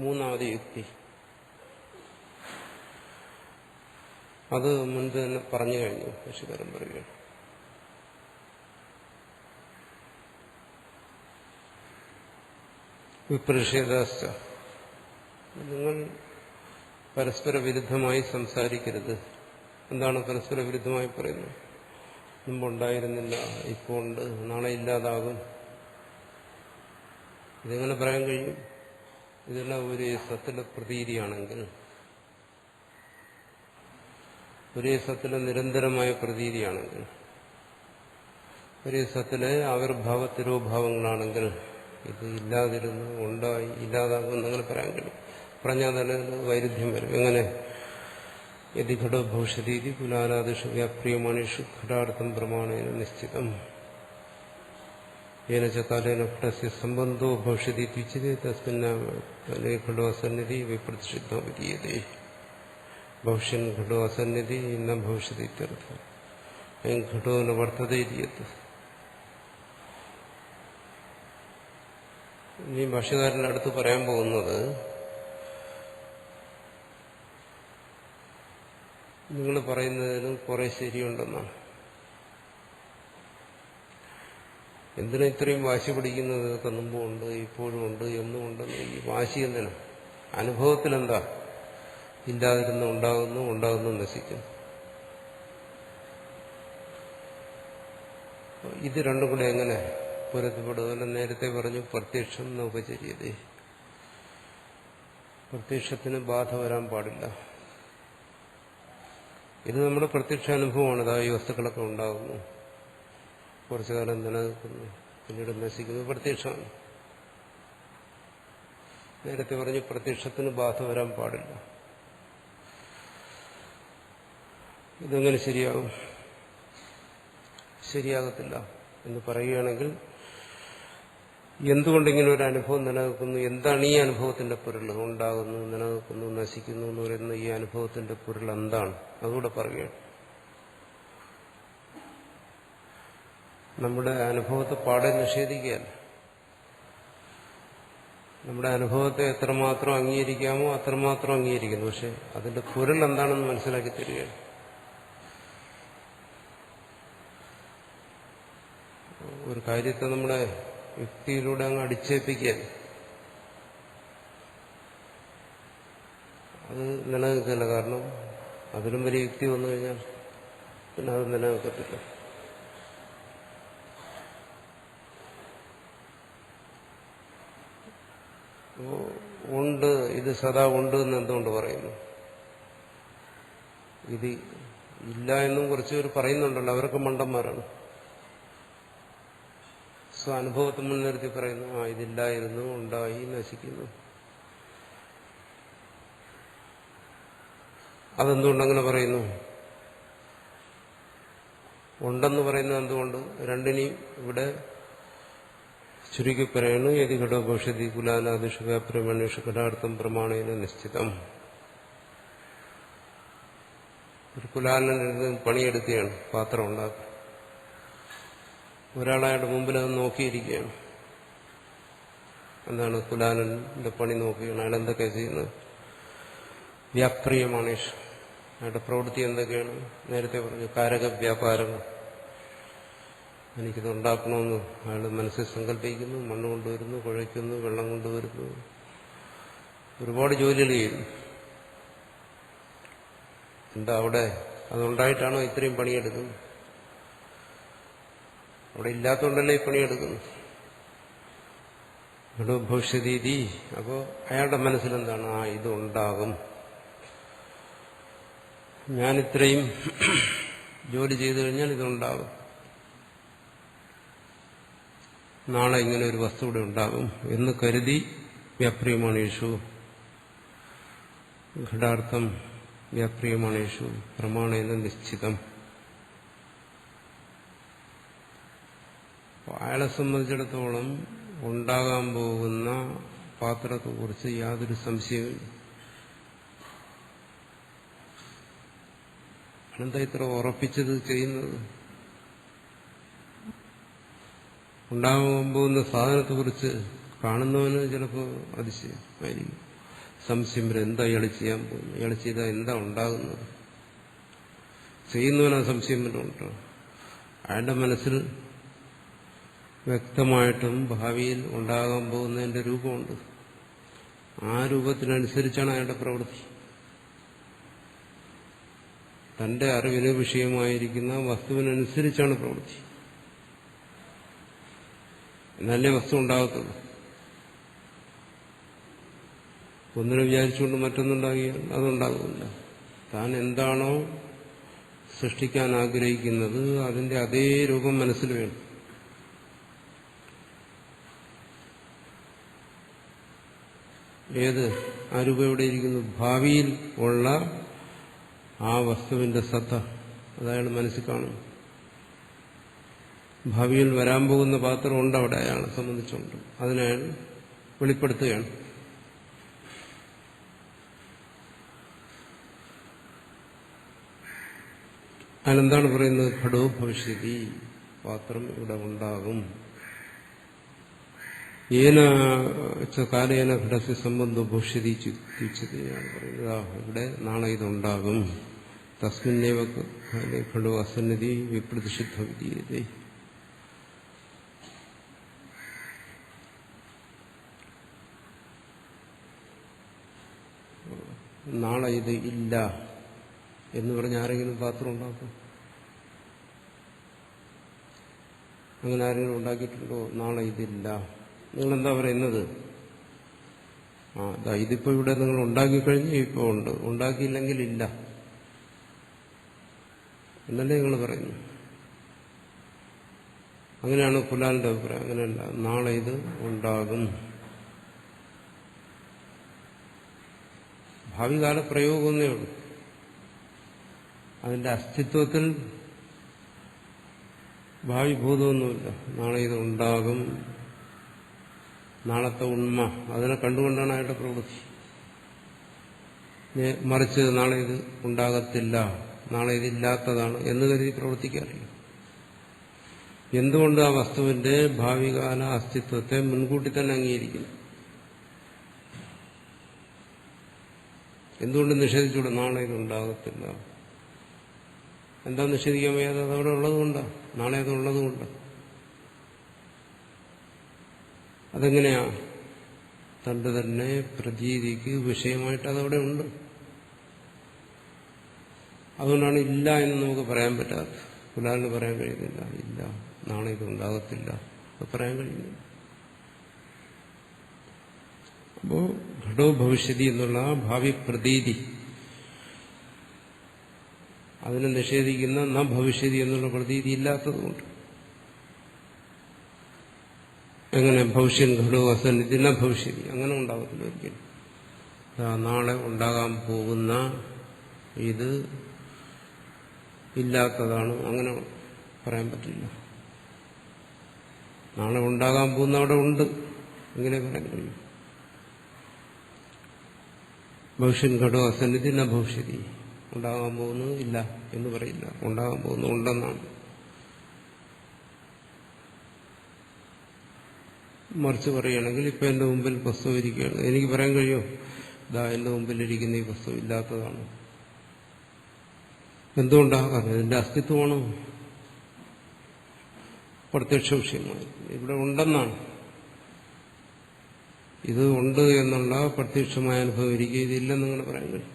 Speaker 1: മൂന്നാമത് യുക്തി. അത് മുൻപ് തന്നെ പറഞ്ഞു കഴിഞ്ഞു. ഭാഷ്യകാരൻ പറയുകയാണ്. വിപ്രതിഷേധാശ്ച, നിങ്ങൾ പരസ്പര വിരുദ്ധമായി സംസാരിക്കരുത്. എന്താണ് പരസ്പര വിരുദ്ധമായി പറയുന്നത്? മുമ്പുണ്ടായിരുന്നില്ല, ഇപ്പോൾ ഉണ്ട്, നാളെ ഇല്ലാതാകും. ഇതെങ്ങനെ പറയാൻ കഴിയും? ഇതെല്ലാം ഒരേ സത്തിലെ പ്രതീതിയാണെങ്കിൽ, ഒരേ സത്തിലെ നിരന്തരമായ പ്രതീതിയാണെങ്കിൽ, ഒരേ സത്തിലെ ആവിർഭാവ തിരോഭാവങ്ങളാണെങ്കിൽ ഇത് ഇല്ലാതിരുന്നു, ഉണ്ടായി, ഇല്ലാതാകും എന്നങ്ങനെ പറയാൻ കഴിയും. പറഞ്ഞാൽ തന്നെ വൈരുദ്ധ്യം വരും. എങ്ങനെ? യതി ഘടോ ഭവിഷ്യതീതി കുലാലാദിഷു വ്യാപ്രിയമാണേഷു ഘടാർത്ഥം പ്രമാണേന നിശ്ചിതം ഏന ച കാലേന ഘടസ്യ സംബന്ധോ ഭവിഷ്യതീത്യുച്യതേ തസ്മിന്നേ ഘടോ അസന്നിധി വിപ്രതിഷിദ്ധോ വിധീയതേ. ഭവിഷ്യൻ ഘടോ അസന്നിധി ന ഭവിഷ്യതി ഇത്യർത്ഥം. അയം ഘടോ ന വർത്തതേ ഇതി. ഇനി ഭാഷ്യകാരന്റെ അടുത്ത് പറയാൻ പോകുന്നത്, നിങ്ങൾ പറയുന്നതിനും കുറെ ശരിയുണ്ടെന്നാണ്. എന്തിനാ ഇത്രയും വാശി പിടിക്കുന്നത്? ഇതൊക്കെ മുമ്പുണ്ട്, ഇപ്പോഴും ഉണ്ട്, എന്നും ഉണ്ടെന്ന്. ഈ വാശി എന്തിനാ? അനുഭവത്തിലെന്താ? ഇല്ലാതിരുന്ന് ഉണ്ടാകുന്നു, ഉണ്ടാകുന്നു, നശിക്കുന്നു. ഇത് രണ്ടും കൂടെ എങ്ങനെ പൊരുത്തപ്പെടുക? നേരത്തെ പറഞ്ഞു പ്രത്യക്ഷം നൗപചര്യത. പ്രത്യക്ഷത്തിന് ബാധ വരാൻ പാടില്ല. ഇത് നമ്മുടെ പ്രത്യക്ഷാനുഭവമാണ്. അതായത് ഈ വസ്തുക്കളൊക്കെ ഉണ്ടാകുന്നു, കുറച്ചു കാലം നിലനിൽക്കുന്നു, പിന്നീട് നശിക്കുന്നു. പ്രത്യക്ഷമാണ്. നേരത്തെ പറഞ്ഞു പ്രത്യക്ഷത്തിന് ബാധ വരാൻ പാടില്ല. ഇതെങ്ങനെ ശരിയാകും? ശരിയാകത്തില്ല എന്ന് പറയുകയാണെങ്കിൽ, എന്തുകൊണ്ടിങ്ങനെ ഒരു അനുഭവം നിലനിൽക്കുന്നു? എന്താണ് ഈ അനുഭവത്തിന്റെ പൊരുൾ? ഉണ്ടാകുന്നു, നിലനിൽക്കുന്നു, നശിക്കുന്നു എന്ന് പറയുന്ന ഈ അനുഭവത്തിന്റെ പൊരുൾ എന്താണ്? അതുകൂടെ പറയുകയാണ്. നമ്മുടെ അനുഭവത്തെ പാടെ നിഷേധിക്കുകയല്ല. നമ്മുടെ അനുഭവത്തെ എത്രമാത്രം അംഗീകരിക്കാമോ അത്രമാത്രം അംഗീകരിക്കുന്നു. പക്ഷെ അതിന്റെ പൊരുൾ എന്താണെന്ന് മനസ്സിലാക്കി തരികയാണ്. കാര്യത്തെ നമ്മുടെ യുക്തിയിലൂടെ അങ്ങ് അടിച്ചേൽപ്പിക്കുക, അത് നിലനിൽക്കില്ല. കാരണം അതിലും വലിയ യുക്തി വന്നു കഴിഞ്ഞാൽ പിന്നെ അത് നിലനിൽക്കത്തില്ല. ഉണ്ട്, ഇത് സദാ ഉണ്ട് എന്ന് എന്തുകൊണ്ട് പറയുന്നു? ഇത് ഇല്ല എന്നും കുറച്ച് പേര് പറയുന്നുണ്ടല്ലോ, അവരൊക്കെ മണ്ടന്മാരാണ്. അനുഭവത്തെ മുൻനിർത്തി പറയുന്നു, ഇതില്ലായിരുന്നു, ഉണ്ടായി, നശിക്കുന്നു. അതെന്തുകൊണ്ടങ്ങനെ പറയുന്നു? ഉണ്ടെന്ന് പറയുന്നത് എന്തുകൊണ്ട്? രണ്ടിനെയും ഇവിടെ ചുരുക്കി പറയുന്നു. യതി ഘടോ ഭവിഷ്യതി കുലാലാദിഷു വ്യാപ്രമണേഷു ഘടാർത്ഥം പ്രമാണേന നിശ്ചിതം. ഒരു കുലാലന് പണിയെടുക്കുകയാണ്, പാത്രം ഉണ്ടാക്കുക. ഒരാളായിട്ട് മുമ്പിൽ അത് നോക്കിയിരിക്കുകയാണ്. എന്താണ് കുലാലന്റെ പണി നോക്കുകയാണ്. അയാൾ എന്തൊക്കെയാണ് ചെയ്യുന്നത്? വ്യാപ്രിയമാണേഷു, അയാളുടെ പ്രവൃത്തി എന്തൊക്കെയാണ്? നേരത്തെ പറഞ്ഞു കാരക വ്യാപാരങ്ങൾ. എനിക്കിത് ഉണ്ടാക്കണമെന്ന് അയാൾ മനസ്സിൽ സങ്കല്പിക്കുന്നു, മണ്ണ് കൊണ്ടുവരുന്നു, കുഴയ്ക്കുന്നു, വെള്ളം കൊണ്ടുവരുന്നു, ഒരുപാട് ജോലികൾ ചെയ്യുന്നു. എന്താ അവിടെ അതുണ്ടായിട്ടാണോ ഇത്രയും പണിയെടുക്കുന്നത്? അവിടെ ഇല്ലാത്തതുകൊണ്ടല്ലേ ഈ പണിയെടുക്കുന്നു. ഇവിടെ ഭവിഷ്യതീതി. അപ്പോൾ അയാളുടെ മനസ്സിലെന്താണ്? ഇതുണ്ടാകും, ഞാനിത്രയും ജോലി ചെയ്തു കഴിഞ്ഞാൽ ഇതുണ്ടാകും, നാളെ ഇങ്ങനെ ഒരു വസ്തു ഇവിടെ ഉണ്ടാകും എന്ന് കരുതി വ്യാപ്രിയമാണേഷു ഘടാർത്ഥം വ്യാപ്രിയമാണേഷു പ്രമാണേന നിശ്ചിതം. അയാളെ സംബന്ധിച്ചിടത്തോളം ഉണ്ടാകാൻ പോകുന്ന പാത്രത്തെക്കുറിച്ച് യാതൊരു സംശയവുമില്ല. അനന്ത ഇത്ര ഉറപ്പിച്ചത് ചെയ്യുന്നത്? ഉണ്ടാകാൻ പോകുന്ന സാധനത്തെക്കുറിച്ച് കാണുന്നവന് ചിലപ്പോൾ അതിശയമായിരിക്കും, സംശയം വരും. എന്താ ഇയാൾ ചെയ്യാൻ പോകുന്നത്? ഇയാൾ ചെയ്താൽ എന്താ ഉണ്ടാകുന്നത്? ചെയ്യുന്നവനാ സംശയം വരുന്നുണ്ടോ? അയാളുടെ മനസ്സിൽ വ്യക്തമായിട്ടും ഭാവിയിൽ ഉണ്ടാകാൻ പോകുന്നതിന്റെ രൂപമുണ്ട്. ആ രൂപത്തിനനുസരിച്ചാണ് അയാളുടെ പ്രവൃത്തി. തന്റെ അറിവിന് വിഷയമായിരിക്കുന്ന വസ്തുവിനനുസരിച്ചാണ് പ്രവൃത്തി. എന്നല്ലേ വസ്തു ഉണ്ടാകത്തുള്ളൂ. ഒന്നിനെ വിചാരിച്ചുകൊണ്ട് മറ്റൊന്നുണ്ടാകിയാൽ അതുണ്ടാകുന്നില്ല. താൻ എന്താണോ സൃഷ്ടിക്കാൻ ആഗ്രഹിക്കുന്നത് അതിന്റെ അതേ രൂപം മനസ്സിൽ വേണം. ഏത് ആ രൂപം എവിടെ ഇരിക്കുന്നു? ഭാവിയിൽ ഉള്ള ആ വസ്തുവിന്റെ സത്ത അതയാൾ മനസ്സിൽ കാണും. ഭാവിയിൽ വരാൻ പോകുന്ന പാത്രം ഉണ്ട് അവിടെ അയാളെ സംബന്ധിച്ചുണ്ട്. അതിനയാൾ വെളിപ്പെടുത്തുകയാണ്. അയാളെന്താണ് പറയുന്നത്? ഘടോ ഭവിഷ്യതി, പാത്രം ഇവിടെ ഉണ്ടാകും. ഏന കാലേന ഘടസ്യ സംബന്ധം ഭവിഷ്യതി ചുച്യതയാണ് പറയുന്നത്. ഇവിടെ നാളെ ഇതുണ്ടാകും. തസ്മിന്നേവ കാലേ ഘടോ അസന്നതി വിപ്രതിഷിദ്ധ വിധീയതേ. നാളെ ഇത് ഇല്ല എന്ന് പറഞ്ഞ് ആരെങ്കിലും പാത്രം ഉണ്ടാക്കും? അങ്ങനെ ആരെങ്കിലും ഉണ്ടാക്കിയിട്ടുണ്ടോ? നാളെ ഇതില്ല. നിങ്ങളെന്താ പറയുന്നത്? ഇതിപ്പോ ഇവിടെ നിങ്ങൾ ഉണ്ടാക്കിക്കഴിഞ്ഞ് ഇപ്പോൾ ഉണ്ട്, ഉണ്ടാക്കിയില്ലെങ്കിൽ ഇല്ല എന്നല്ലേ നിങ്ങൾ പറയുന്നു. അങ്ങനെയാണ് കുലാലിന്റെ അഭിപ്രായം. അങ്ങനെയല്ല, നാളെ ഇത് ഉണ്ടാകും. ഭാവികാല പ്രയോഗമൊന്നേ ഉള്ളൂ. അതിന്റെ അസ്തിത്വത്തിൽ ഭാവി ഭൂതമൊന്നുമില്ല. നാളെ ഇത് ഉണ്ടാകും, നാളത്തെ ഉണ്മ അതിനെ കണ്ടുകൊണ്ടാണ് അയാളുടെ പ്രവൃത്തി. മറിച്ച് നാളെ ഇത് ഉണ്ടാകത്തില്ല, നാളെ ഇതില്ലാത്തതാണ് എന്ന് കരുതി പ്രവർത്തിക്കാറില്ല. എന്തുകൊണ്ട്? ആ വസ്തുവിന്റെ ഭാവികാല അസ്തിത്വത്തെ മുൻകൂട്ടി തന്നെ അംഗീകരിക്കുന്നു. എന്തുകൊണ്ട് നിഷേധിച്ചൂടെ? നാളെ ഇത് ഉണ്ടാകത്തില്ല. എന്താ നിഷേധിക്കാൻ വയ്യാതെ? അതവിടെ ഉള്ളതുകൊണ്ടാണ്. നാളെ അത് ഉള്ളതുകൊണ്ട്. അതെങ്ങനെയാ? തന്റെ തന്നെ പ്രതീതിക്ക് വിഷയമായിട്ട് അതവിടെ ഉണ്ട്. അതുകൊണ്ടാണ് ഇല്ല എന്ന് നമുക്ക് പറയാൻ പറ്റാത്തത്. കുലാലിന് പറയാൻ കഴിയുന്നില്ല, ഇല്ല നാളെ ഇതുണ്ടാകത്തില്ല, അത് പറയാൻ കഴിയുന്നില്ല. അപ്പോ ഘടോ ഭവിഷ്യതി എന്നുള്ള ഭാവി പ്രതീതി അതിനെ നിഷേധിക്കുന്ന ന ഭവിഷ്യതി എന്നുള്ള പ്രതീതി ഇല്ലാത്തതുകൊണ്ട്. എങ്ങനെ ഭവിഷ്യൻ ഘടോ അസന്നിധി ന ഭവിഷ്യതി, അങ്ങനെ ഉണ്ടാകത്തില്ല ഒരിക്കലും. നാളെ ഉണ്ടാകാൻ പോകുന്ന ഇത് ഇല്ലാത്തതാണ്, അങ്ങനെ പറയാൻ പറ്റില്ല. നാളെ ഉണ്ടാകാൻ പോകുന്ന അവിടെ ഉണ്ട്, എങ്ങനെ പറയാൻ കഴിയും? ഭവിഷ്യൻ ഘടോ അസന്നിധി ന ഭവിഷ്യതി, ഉണ്ടാകാൻ പോകുന്നത് ഇല്ല എന്ന് പറയില്ല, ഉണ്ടാകാൻ പോകുന്നത് ഉണ്ടെന്നാണ്. മറിച്ച് പറയുകയാണെങ്കിൽ ഇപ്പൊ എന്റെ മുമ്പിൽ പുസ്തകം ഇരിക്കുകയാണ്, എനിക്ക് പറയാൻ കഴിയുമോ ഇതാ എന്റെ മുമ്പിലിരിക്കുന്ന ഈ പുസ്തകം ഇല്ലാത്തതാണ്? എന്തുകൊണ്ടാണ്? കാരണം ഇതിന്റെ അസ്തിത്വമാണ് പ്രത്യക്ഷ വിഷയമായി ഇവിടെ ഉണ്ടെന്നാണ്. ഇത് ഉണ്ട് എന്നുള്ള പ്രത്യക്ഷമായ അനുഭവം ഇരിക്കുക, ഇതില്ലെന്ന് അങ്ങനെ പറയാൻ കഴിയും.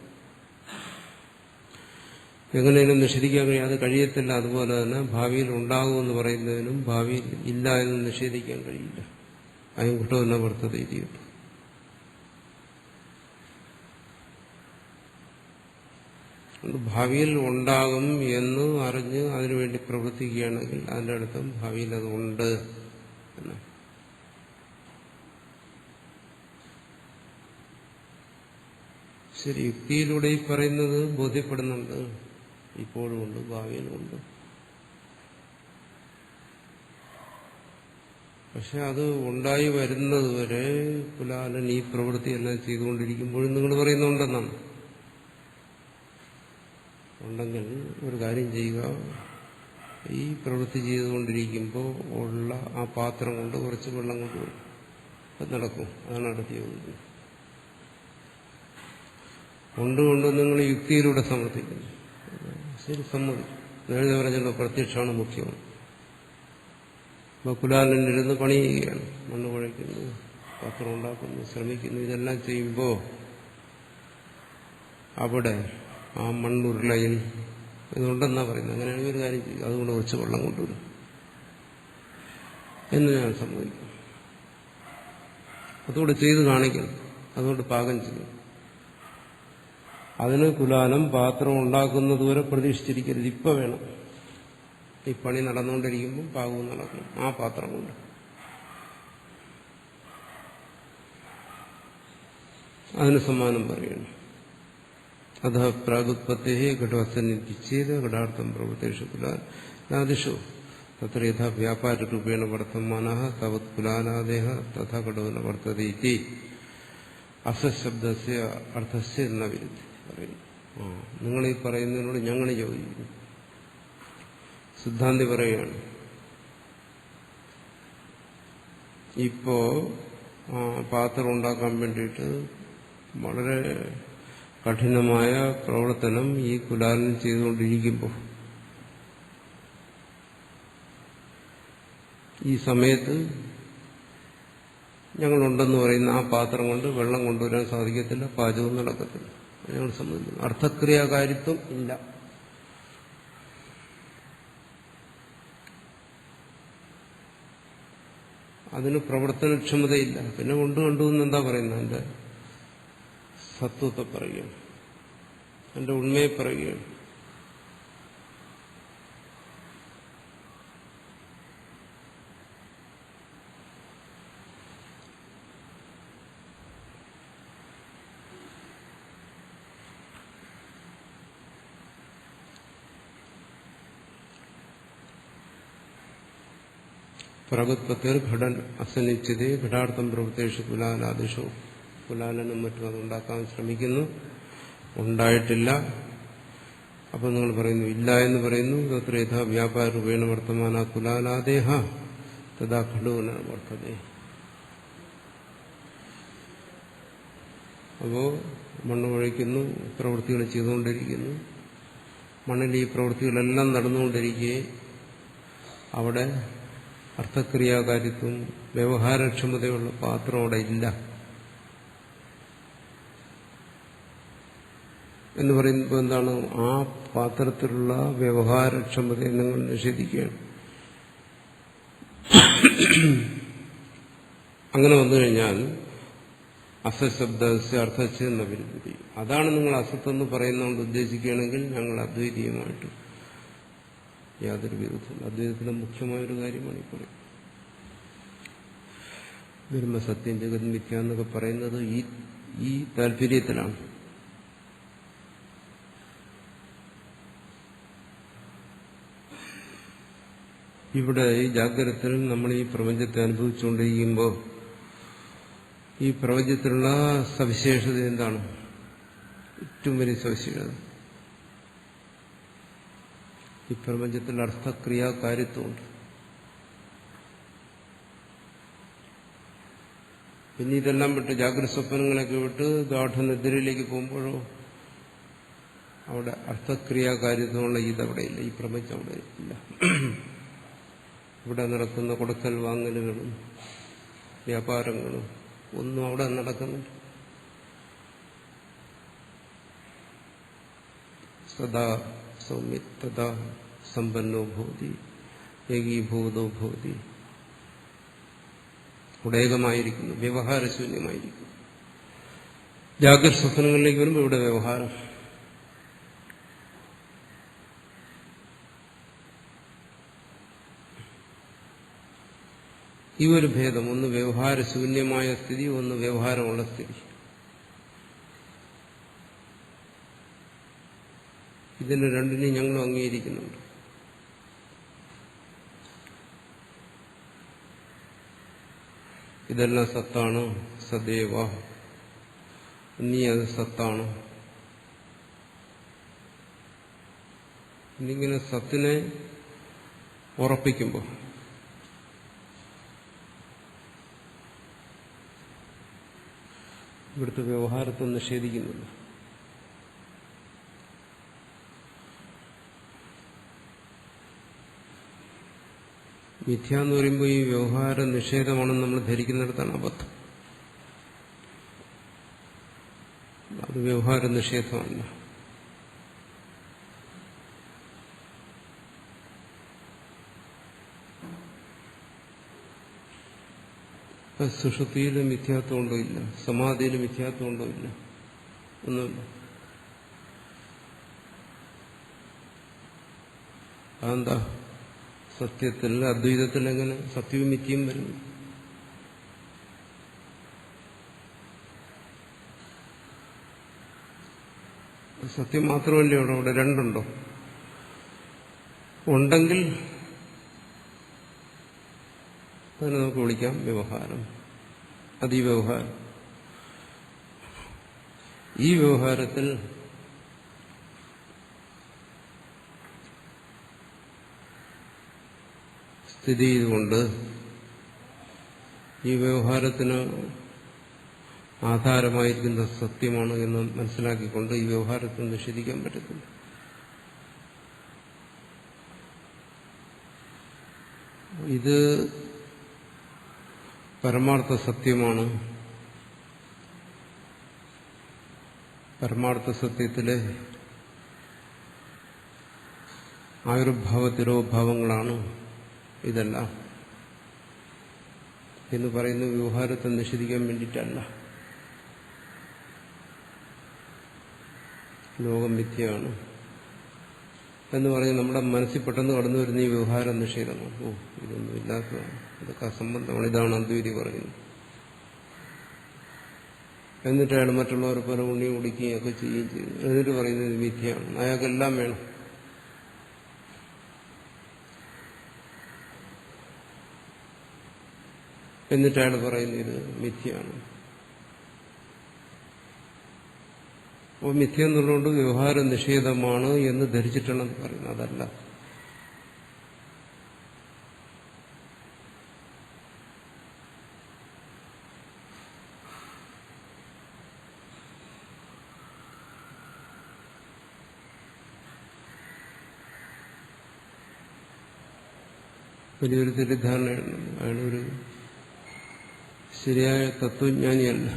Speaker 1: എങ്ങനെയും നിഷേധിക്കാൻ കഴിയും, അത് കഴിയത്തില്ല. അതുപോലെ തന്നെ ഭാവിയിൽ ഉണ്ടാകുമെന്ന് പറയുന്നതിനും ഭാവിയിൽ ഇല്ല എന്ന് നിഷേധിക്കാൻ കഴിയില്ല. അയം കുട്ടമെന്ന വർത്തത ഇരിക്കും. ഭാവിയിൽ ഉണ്ടാകും എന്ന് അറിഞ്ഞ് അതിനുവേണ്ടി പ്രവർത്തിക്കുകയാണെങ്കിൽ അതിൻ്റെ അർത്ഥം ഭാവിയിൽ അത് ഉണ്ട് എന്നാണ്. ശരി, യുക്തിയിലൂടെ ഈ പറയുന്നത് ബോധ്യപ്പെടുന്നുണ്ട്, ഇപ്പോഴും ഉണ്ട്, ഭാവിയിലും ഉണ്ട്. പക്ഷെ അത് ഉണ്ടായി വരുന്നത് വരെ കുലാലൻ ഈ പ്രവൃത്തിയെല്ലാം ചെയ്തുകൊണ്ടിരിക്കുമ്പോഴും നിങ്ങൾ പറയുന്നുണ്ടെന്നാണ്. ഉണ്ടെങ്കിൽ ഒരു കാര്യം ചെയ്യുക, ഈ പ്രവൃത്തി ചെയ്തുകൊണ്ടിരിക്കുമ്പോൾ ഉള്ള ആ പാത്രം കൊണ്ട് കുറച്ച് വെള്ളം കൊണ്ടുവരും, അത് നടക്കും. അതാണ് അടുത്ത ചോദ്യം. കൊണ്ടുകൊണ്ട് നിങ്ങൾ യുക്തിയിലൂടെ സമർത്ഥിക്കുന്നു. ശരി, സമ്മതിക്കും. നേരത്തെ പറഞ്ഞല്ലോ പ്രത്യക്ഷമാണ് മുഖ്യം. അപ്പോൾ കുലാലനിരുന്ന് പണി ചെയ്യുകയാണ്, മണ്ണ് കുഴയ്ക്കുന്നു, പാത്രം ഉണ്ടാക്കുന്നു, ശ്രമിക്കുന്നു. ഇതെല്ലാം ചെയ്യുമ്പോൾ അവിടെ ആ മണ്ണുരുളയിൽ ഇതുണ്ടെന്നാ പറയുന്നത്. അങ്ങനെയാണെങ്കിൽ ഒരു കാര്യം ചെയ്യും, അതുകൊണ്ട് കുറച്ച് വെള്ളം കൊണ്ടുവരും എന്ന് ഞാൻ സമ്മതിക്കും. അതുകൊണ്ട് ചെയ്ത് കാണിക്കണം, അതുകൊണ്ട് പാകം ചെയ്യും. അതിന് കുലാലം പാത്രം ഉണ്ടാക്കുന്നതുവരെ പ്രതീക്ഷിച്ചിരിക്കരുത്, ഇപ്പം വേണം. ഈ പണി നടന്നുകൊണ്ടിരിക്കുമ്പോൾ പാകവും നടക്കും ആ പാത്രം കൊണ്ട്. അതിന് സമ്മാനം പറയണം. അത പ്രാഗുത്പത്തേ ഘടോസന്നിധിച്ചേത് ഘടാർത്ഥം പ്രവൃത്തേഷു കുലാദിഷു തത്ര യഥാ വ്യാപാരൂപേണ വർത്തമാന തവത് കുലാലാദേഹ തഥാ ഘടോന വർത്തതീതി അസശബ്ദസ്യ അർത്ഥസ്യ എന്ന വിരുദ്ധ പറയുന്നു. നിങ്ങളീ പറയുന്നതിനോട് ഞങ്ങൾ യോജിക്കുന്നു. സിദ്ധാന്തി പറയുകയാണ്, ഇപ്പോ പാത്രം ഉണ്ടാക്കാൻ വേണ്ടിയിട്ട് വളരെ കഠിനമായ പ്രവർത്തനം ഈ കുലാലൻ ചെയ്തുകൊണ്ടിരിക്കുമ്പോൾ ഈ സമയത്ത് ഞങ്ങളുണ്ടെന്ന് പറയുന്ന ആ പാത്രം കൊണ്ട് വെള്ളം കൊണ്ടുവരാൻ സാധിക്കത്തില്ല, പാചകവും നടക്കത്തില്ല. ഞങ്ങൾ സംബന്ധിക്കുന്നു അർത്ഥക്രിയാകാരിത്വം ഇല്ല. അതിന് പ്രവർത്തനക്ഷമതയില്ല. പിന്നെ കണ്ടു എന്താ പറയുന്നത്? എന്റെ സത്വത്തെ പറയുകയാണ്, എന്റെ ഉണ്മയെ പറയുകയാണ്. പ്രഗത്പത്തേർ ഘടൻ അസന്നിച്ചതേ ഘടാർത്ഥം പ്രവൃത്തേഷു കുലാലാദിഷു. കുലാലനും മറ്റും അതുണ്ടാക്കാൻ ശ്രമിക്കുന്നു, ഉണ്ടായിട്ടില്ല. അപ്പോൾ നിങ്ങൾ പറയുന്നു ഇല്ല എന്ന് പറയുന്നു. തത്ര യഥാ വ്യാപാരൂപേണ വർത്തമാന കുലാലാദേഹ തഥാ ഘടോന വർത്തതേ. അപ്പോൾ മണ്ണ് കുഴയ്ക്കുന്നു, പ്രവൃത്തികൾ ചെയ്തുകൊണ്ടിരിക്കുന്നു. മണ്ണിൽ ഈ പ്രവൃത്തികളെല്ലാം നടന്നുകൊണ്ടിരിക്കെ അവിടെ അർത്ഥക്രിയാകാരിത്വം, വ്യവഹാരക്ഷമതയുള്ള പാത്രം അവിടെ ഇല്ല എന്ന് പറയുമ്പോൾ എന്താണ്? ആ പാത്രത്തിലുള്ള വ്യവഹാരക്ഷമതയെ നിങ്ങൾ നിഷേധിക്കുകയാണ്. അങ്ങനെ വന്നു കഴിഞ്ഞാൽ അസശബ്ദസ്യ അർത്ഥച്ചെന്ന വിരുദ്ധി, അതാണ് നിങ്ങൾ അസത്തെന്ന് പറയുന്നതുകൊണ്ട് ഉദ്ദേശിക്കുകയാണെങ്കിൽ ഞങ്ങൾ അദ്വൈതീയമായിട്ട് യാതൊരു വിരുദ്ധം. അദ്വൈതത്തിലെ മുഖ്യമായൊരു കാര്യമാണ് ഈ പറയുന്നത്. ബ്രഹ്മസത്യം ജഗത് മിഥ്യ എന്നൊക്കെ പറയുന്നത് ഈ താല്പര്യത്തിലാണ്. ഇവിടെ ഈ ജാഗ്രതത്തിൽ നമ്മൾ ഈ പ്രപഞ്ചത്തെ അനുഭവിച്ചുകൊണ്ടിരിക്കുമ്പോൾ ഈ പ്രപഞ്ചത്തിലുള്ള സവിശേഷത എന്താണ്? ഏറ്റവും വലിയ സവിശേഷത ഈ പ്രപഞ്ചത്തിൽ അർത്ഥക്രിയാകാരിത്വമുണ്ട്. പിന്നെ ഇതെല്ലാം വിട്ട് ജാഗ്രത സ്വപ്നങ്ങളൊക്കെ വിട്ട് ഗാഠനിദ്രയിലേക്ക് പോകുമ്പോഴോ അവിടെ അർത്ഥക്രിയാകാരിത്വമുള്ള ഇതവിടെ ഇല്ല, ഈ പ്രപഞ്ചം അവിടെ ഇല്ല. ഇവിടെ നടക്കുന്ന കൊടുക്കൽ വാങ്ങലുകളും വ്യാപാരങ്ങളും ഒന്നും അവിടെ നടക്കുന്നുണ്ട്. സദാ സൗമ്യതദാ സമ്പന്നോ ഭവതി ഏകീഭൂതോ ഭവതി. ഉടേകമായിരിക്കുന്നു, വ്യവഹാരശൂന്യമായിരിക്കുന്നു. ജാഗ്രത സ്വപ്നങ്ങളിലേക്ക് വരുമ്പോൾ ഇവിടെ വ്യവഹാരം. ഈ ഒരു ഭേദം, ഒന്ന് വ്യവഹാരശൂന്യമായ സ്ഥിതി, ഒന്ന് വ്യവഹാരമുള്ള സ്ഥിതി, ഇതിന് രണ്ടിനെയും ഞങ്ങൾ അംഗീകരിക്കുന്നുണ്ട്. ഇതെല്ലാം സത്താണ്, സദേവ, നീ അത് സത്താണ്. എന്നിങ്ങനെ സത്തിനെ ഉറപ്പിക്കുമ്പോൾ ഇവിടുത്തെ വ്യവഹാരത്തെ നിഷേധിക്കുന്നില്ല. മിഥ്യ എന്ന് പറയുമ്പോൾ ഈ വ്യവഹാര നിഷേധമാണെന്ന് നമ്മൾ ധരിക്കുന്നിടത്താണ് അബദ്ധം. അത് വ്യവഹാര നിഷേധമല്ല. സുഷുപ്തിയിൽ മിഥ്യാത്വമുണ്ടോ ഇല്ല, സമാധിയിൽ മിഥ്യാത്വമുണ്ടോ ഇല്ല, ഒന്നുമില്ല. അതെന്താ? സത്യത്തിൽ, അദ്വൈതത്തിൽ എങ്ങനെ സത്യവും മിഥ്യയും വരുന്നു? സത്യം മാത്രമല്ലേ ഉള്ളൂ, അവിടെ രണ്ടുണ്ടോ? ഉണ്ടെങ്കിൽ അതിനെ നമുക്ക് വിളിക്കാം വ്യവഹാരം. അത് ഈ വ്യവഹാരം. ഈ വ്യവഹാരത്തിൽ സ്ഥിതി ചെയ്തുകൊണ്ട് ഈ വ്യവഹാരത്തിന് ആധാരമായിരിക്കുന്ന സത്യമാണ് എന്ന് മനസ്സിലാക്കിക്കൊണ്ട് ഈ വ്യവഹാരത്തെ നിഷേധിക്കാൻ പറ്റത്തില്ല. ഇത് പരമാർത്ഥ സത്യമാണ്. പരമാർത്ഥ സത്യത്തിലെ ആവിർഭാവ തിരോഭാവങ്ങളാണ് ഇതെല്ലാം എന്ന് പറയുന്ന വ്യവഹാരത്തെ നിഷേധിക്കാൻ വേണ്ടിയിട്ടല്ല. ലോകം മിഥ്യയാണ് എന്ന് പറഞ്ഞ് നമ്മുടെ മനസ്സിൽ പെട്ടെന്ന് കടന്നു വരുന്ന ഈ വ്യവഹാര നിഷേധമാണ്. ഓ, ഇതൊന്നും ഇല്ലാത്തതാണ്, ഇതൊക്കെ അസംബന്ധമാണ്, ഇതാണ് അദ്വൈതി പറയുന്നത്. എന്നിട്ട് അയാൾ മറ്റുള്ളവർ പല ഉണ്ണിയും കുടിക്കുകയും ഒക്കെ ചെയ്യുകയും ചെയ്തു. എന്നിട്ട് പറയുന്നത് മിഥ്യയാണ്, അയാൾക്കെല്ലാം വേണം. എന്നിട്ട് അയാൾ പറയുന്നത് ഇത് മിഥ്യയാണ്. അപ്പോൾ മിഥ്യ എന്നുള്ളതുകൊണ്ട് വ്യവഹാര നിഷേധമാണ് എന്ന് ധരിച്ചിട്ടാണ് പറയുന്നത്. അതല്ല. വലിയൊരു തെറ്റിദ്ധാരണയാണ്. അയാളൊരു ശരിയായ തത്വജ്ഞാനിയല്ല.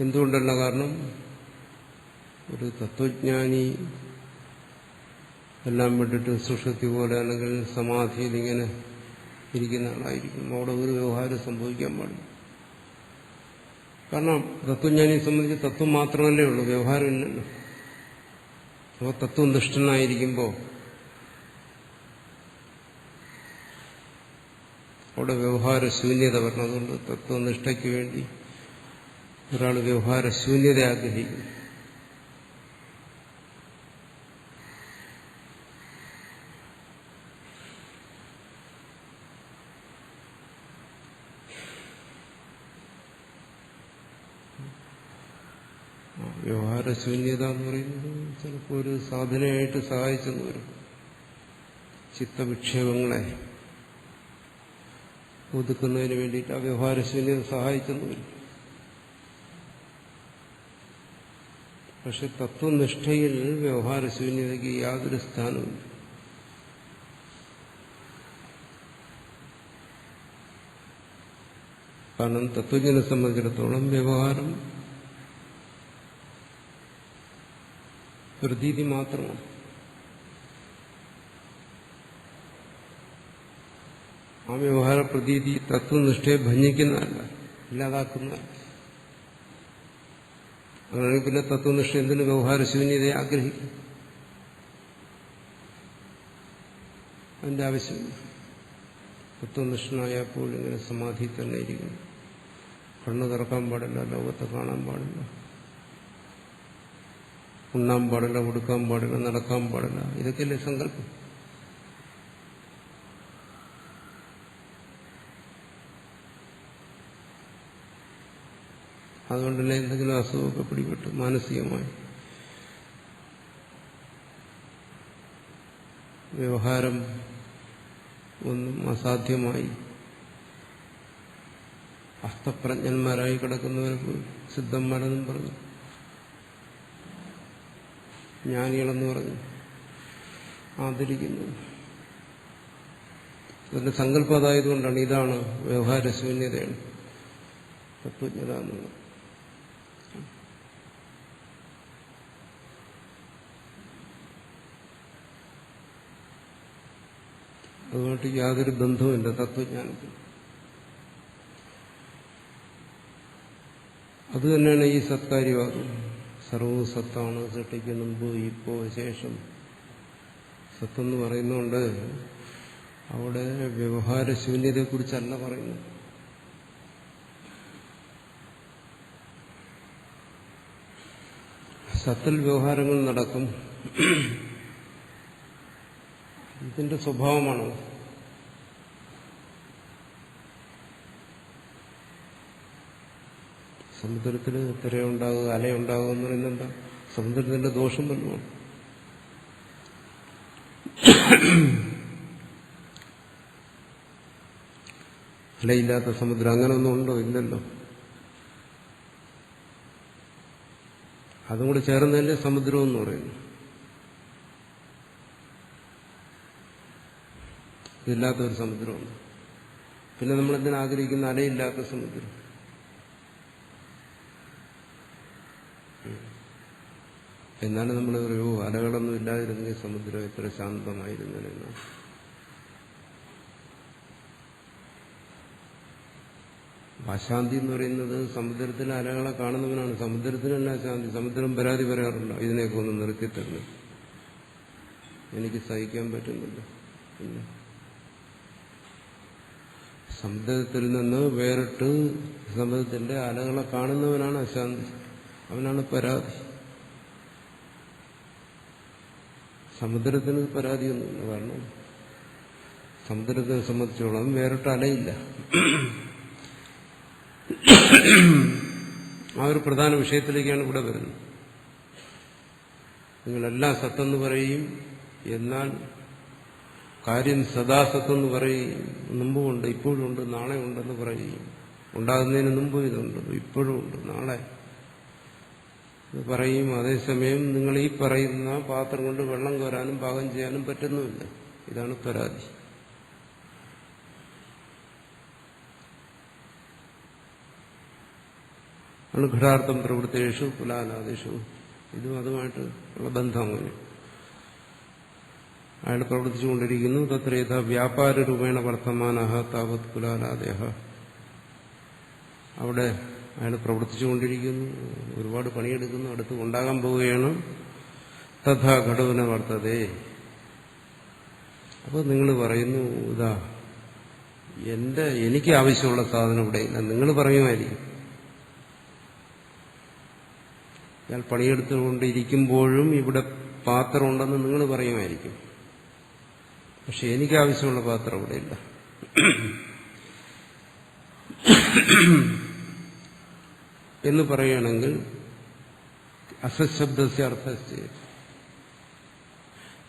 Speaker 1: എന്തുകൊണ്ടല്ല? കാരണം ഒരു തത്വജ്ഞാനി എല്ലാം വിട്ടിട്ട് സുഷുപ്തി പോലെ അല്ലെങ്കിൽ സമാധിയിൽ ഇങ്ങനെ ഇരിക്കുന്ന ആളായിരിക്കും. അവിടെ ഒരു വ്യവഹാരം സംഭവിക്കാൻ പാടില്ല. കാരണം തത്വജ്ഞാനിയെ സംബന്ധിച്ച് തത്വം മാത്രമല്ലേ ഉള്ളൂ, വ്യവഹാരമില്ലല്ലോ. അപ്പോൾ തത്വനിഷ്ഠനായിരിക്കുമ്പോൾ അവിടെ വ്യവഹാരശൂന്യത വരണം. അതുകൊണ്ട് തത്വനിഷ്ഠയ്ക്ക് വേണ്ടി ഒരാൾ വ്യവഹാരശൂന്യത ആഗ്രഹിക്കുന്നു. വ്യവഹാരശൂന്യത എന്ന് പറയുന്നത് ചിലപ്പോൾ ഒരു സാധനയായിട്ട് സഹായിച്ചെന്ന് വരും. ചിത്തവിക്ഷേപങ്ങളെ ഒതുക്കുന്നതിന് വേണ്ടിയിട്ട് ആ വ്യവഹാരശൂന്യത സഹായിച്ചെന്ന് വരും. പക്ഷെ തത്വനിഷ്ഠയിൽ വ്യവഹാരശൂന്യതയ്ക്ക് യാതൊരു സ്ഥാനവുമില്ല. കാരണം തത്വജ്ഞനെ സംബന്ധിച്ചിടത്തോളം വ്യവഹാരം പ്രതീതി മാത്രമാണ്. ആ വ്യവഹാര പ്രതീതി തത്വനിഷ്ഠയെ ഭഞ്ജിക്കുന്നതല്ല, ഇല്ലാതാക്കുന്നതല്ല. അങ്ങനെ പിന്നെ തത്വനിഷ്ഠ എന്തിന് വ്യവഹാരശൂന്യതയെ ആഗ്രഹിക്കും? അതിന്റെ ആവശ്യമില്ല. തത്വനിഷ്ഠനായപ്പോൾ ഇങ്ങനെ സമാധി തന്നെ ഇരിക്കുന്നു. കണ്ണു തുറക്കാൻ പാടില്ല, ലോകത്തെ കാണാൻ പാടില്ല, ഉണ്ണാൻ പാടില്ല, ഉടുക്കാൻ പാടില്ല, നടക്കാൻ പാടില്ല. ഇതൊക്കെയല്ലേ സങ്കല്പം. അതുകൊണ്ട് തന്നെ എന്തെങ്കിലും അസുഖമൊക്കെ പിടിപെട്ടു മാനസികമായി. വ്യവഹാരം ഒന്നും അസാധ്യമായി അസ്തപ്രജ്ഞന്മാരായി കിടക്കുന്നവർക്ക് സിദ്ധന്മാരെന്നും പറഞ്ഞു, ജ്ഞാനികളെന്ന് പറഞ്ഞു ആദരിക്കുന്നു. അതിന്റെ സങ്കല്പം അതായതുകൊണ്ടാണ്. ഇതാണ് വ്യവഹാരശൂന്യതയാണ് തത്വജ്ഞത എന്നുള്ളത്. അതുമായിട്ട് യാതൊരു ബന്ധവുമില്ല തത്വജ്ഞാനത്തിന്. അതുതന്നെയാണ് ഈ സത്കാര്യവാദം. സർവവും സത്താണ്, സൃഷ്ടിക്ക് മുമ്പ് ഇപ്പോ ശേഷം സത്തെന്ന് പറയുന്നുണ്ട്. അവിടെ വ്യവഹാരശൂന്യതയെക്കുറിച്ചല്ല പറയുന്നത്. സത്തിൽ വ്യവഹാരങ്ങൾ നടക്കും, ഇതിന്റെ സ്വഭാവമാണ്. സമുദ്രത്തിൽ തിരയുണ്ടാകുക, അലയുണ്ടാകുക എന്ന് പറയുന്നത് എന്താ? സമുദ്രത്തിന്റെ ദോഷം വന്നുമാണ്. അലയില്ലാത്ത സമുദ്രം അങ്ങനെയൊന്നും ഉണ്ടോ? ഇല്ലല്ലോ. അതും കൂടി ചേർന്നതല്ലേ സമുദ്രം എന്ന് പറയുന്നു. ഇതില്ലാത്തൊരു സമുദ്രമുണ്ട്. പിന്നെ നമ്മളെന്തിനാ ആഗ്രഹിക്കുന്ന അലയില്ലാത്ത സമുദ്രം? എന്നാലും നമ്മൾ പറയൂ അലകളൊന്നും ഇല്ലാതിരുന്നെങ്കിൽ സമുദ്രം എത്ര ശാന്തമായിരുന്നെന്ന്. അശാന്തി എന്ന് പറയുന്നത് സമുദ്രത്തിലെ അലകളെ കാണുന്നവനാണ്. സമുദ്രത്തിനല്ല ശാന്തി. സമുദ്രം പരാതി പറയാറുണ്ടോ? ഇതിനെയൊക്കെ ഒന്ന് നിർത്തിത്തരണം, എനിക്ക് സഹിക്കാൻ പറ്റുന്നില്ല. പിന്നെ സമുദ്രത്തിൽ നിന്ന് വേറിട്ട് സമുദ്രത്തിന്റെ അലകളെ കാണുന്നവനാണ് അശാന്തി, അവനാണ് പരാതി. സമുദ്രത്തിന് പരാതിയൊന്നുമില്ല. കാരണം സമുദ്രത്തെ സംബന്ധിച്ചോളം വേറിട്ട് അലയില്ല. ആ ഒരു പ്രധാന വിഷയത്തിലേക്കാണ് ഇവിടെ വരുന്നത്. നിങ്ങളെല്ലാം സത്തെന്ന് പറയും, എന്നാൽ കാര്യം സദാസത്തെന്ന് പറയും. മുമ്പുമുണ്ട്, ഇപ്പോഴും ഉണ്ട്, നാളെ ഉണ്ടെന്ന് പറയും. ഉണ്ടാകുന്നതിന് മുമ്പ് ഇതുണ്ട്, ഇപ്പോഴും ഉണ്ട്, നാളെ ഇത് പറയും. അതേസമയം നിങ്ങൾ ഈ പറയുന്ന പാത്രം കൊണ്ട് വെള്ളം കോരാനും പാകം ചെയ്യാനും പറ്റുന്നുമില്ല. ഇതാണ് പരാതി. ആണ് ഘടാർത്ഥം പ്രവൃത്തിയേഷു കുലാലാദിഷു. ഇതും അതുമായിട്ട് ഉള്ള ബന്ധം അങ്ങനെ. അയാൾ പ്രവർത്തിച്ചുകൊണ്ടിരിക്കുന്നു. തത്ര യഥാ വ്യാപാര രൂപേണ വർത്തമാനഃ താവത് കുലാലാദയഃ. അവിടെ അയാൾ പ്രവർത്തിച്ചുകൊണ്ടിരിക്കുന്നു, ഒരുപാട് പണിയെടുക്കുന്നു, അടുത്ത് ഉണ്ടാകാൻ പോവുകയാണ്. തഥാ ഘടോന വർത്തതേ. അപ്പോൾ നിങ്ങൾ പറയുന്നു, ഇതാ എനിക്ക് ആവശ്യമുള്ള സാധനം ഇവിടെ ഇല്ല. നിങ്ങൾ പറയുമായിരിക്കും. അയാൾ പണിയെടുത്തുകൊണ്ടിരിക്കുമ്പോഴും ഇവിടെ പാത്രം ഉണ്ടെന്ന് നിങ്ങൾ പറയുമായിരിക്കും. പക്ഷെ എനിക്ക് ആവശ്യമുള്ള പാത്രം ഇവിടെ ഇല്ല എന്ന് പറയുകയാണെങ്കിൽ അസശബ്ദസ്യ അർത്ഥസ്യ.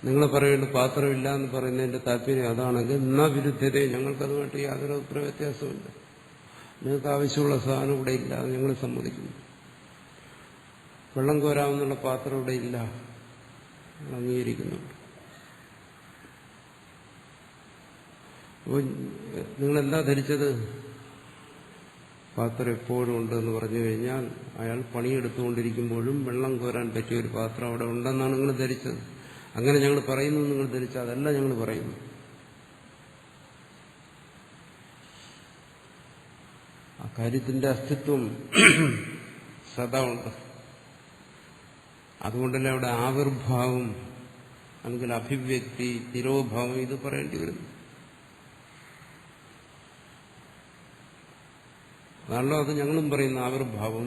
Speaker 1: നിങ്ങൾ പറയേണ്ട പാത്രമില്ല എന്ന് പറയുന്നതിന്റെ താല്പര്യം അതാണെങ്കിൽ എന്നാ വിരുദ്ധതയെ ഞങ്ങൾക്കതുമായിട്ട് യാതൊരു അഭിപ്രായ വ്യത്യാസമില്ല. നിങ്ങൾക്ക് ആവശ്യമുള്ള സാധനം ഇവിടെ ഇല്ല, അത് ഞങ്ങൾ സമ്മതിക്കുന്നു. വെള്ളം കോരാമെന്നുള്ള പാത്രം ഇവിടെ ഇല്ല, അംഗീകരിക്കുന്നുണ്ട്. അപ്പോൾ നിങ്ങളെന്താ ധരിച്ചത്? പാത്രം എപ്പോഴും ഉണ്ടെന്ന് പറഞ്ഞു കഴിഞ്ഞാൽ അയാൾ പണിയെടുത്തുകൊണ്ടിരിക്കുമ്പോഴും വെള്ളം കോരാൻ പറ്റിയ ഒരു പാത്രം അവിടെ ഉണ്ടെന്നാണ് നിങ്ങൾ ധരിച്ചത്. അങ്ങനെ ഞങ്ങൾ പറയുന്നു നിങ്ങൾ ധരിച്ചത്. അതല്ല ഞങ്ങൾ പറയുന്നു. ആ കാര്യത്തിന്റെ അസ്തിത്വം സദാ ഉണ്ട്. അതുകൊണ്ടല്ലേ അവിടെ ആവിർഭാവം അല്ലെങ്കിൽ അഭിവ്യക്തി, തിരോഭാവം ഇത് പറയേണ്ടി വരുന്നു. അതാണല്ലോ അത് ഞങ്ങളും പറയുന്ന ആവിർഭാവം.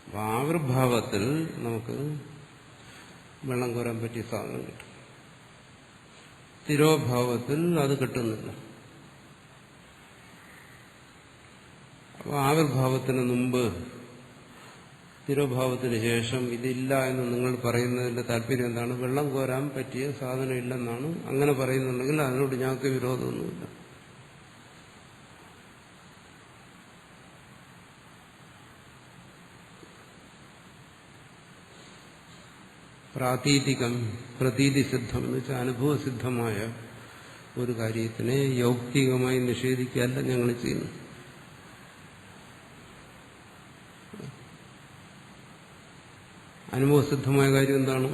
Speaker 1: അപ്പൊ ആവിർഭാവത്തിൽ നമുക്ക് വെള്ളം കോരാൻ പറ്റിയ സാധനം കിട്ടും. തിരോഭാവത്തിൽ അത് കിട്ടുന്നില്ല. അപ്പൊ ആവിർഭാവത്തിന് മുമ്പ് തിരോഭാവത്തിന് ശേഷം ഇതില്ല എന്ന് നിങ്ങൾ പറയുന്നതിന്റെ താല്പര്യം എന്താണ്? വെള്ളം കോരാൻ പറ്റിയ സാധനം ഇല്ലെന്നാണ്. അങ്ങനെ പറയുന്നുണ്ടെങ്കിൽ അതിനോട് ഞങ്ങൾക്ക് വിരോധമൊന്നുമില്ല. പ്രാതീതികം, പ്രതീതിസിദ്ധം എന്ന് വെച്ചാൽ അനുഭവസിദ്ധമായ ഒരു കാര്യത്തിനെ യൗക്തികമായി നിഷേധിക്കുകയല്ല ഞങ്ങൾ ചെയ്യുന്നു. അനുഭവസിദ്ധമായ കാര്യം എന്താണ്?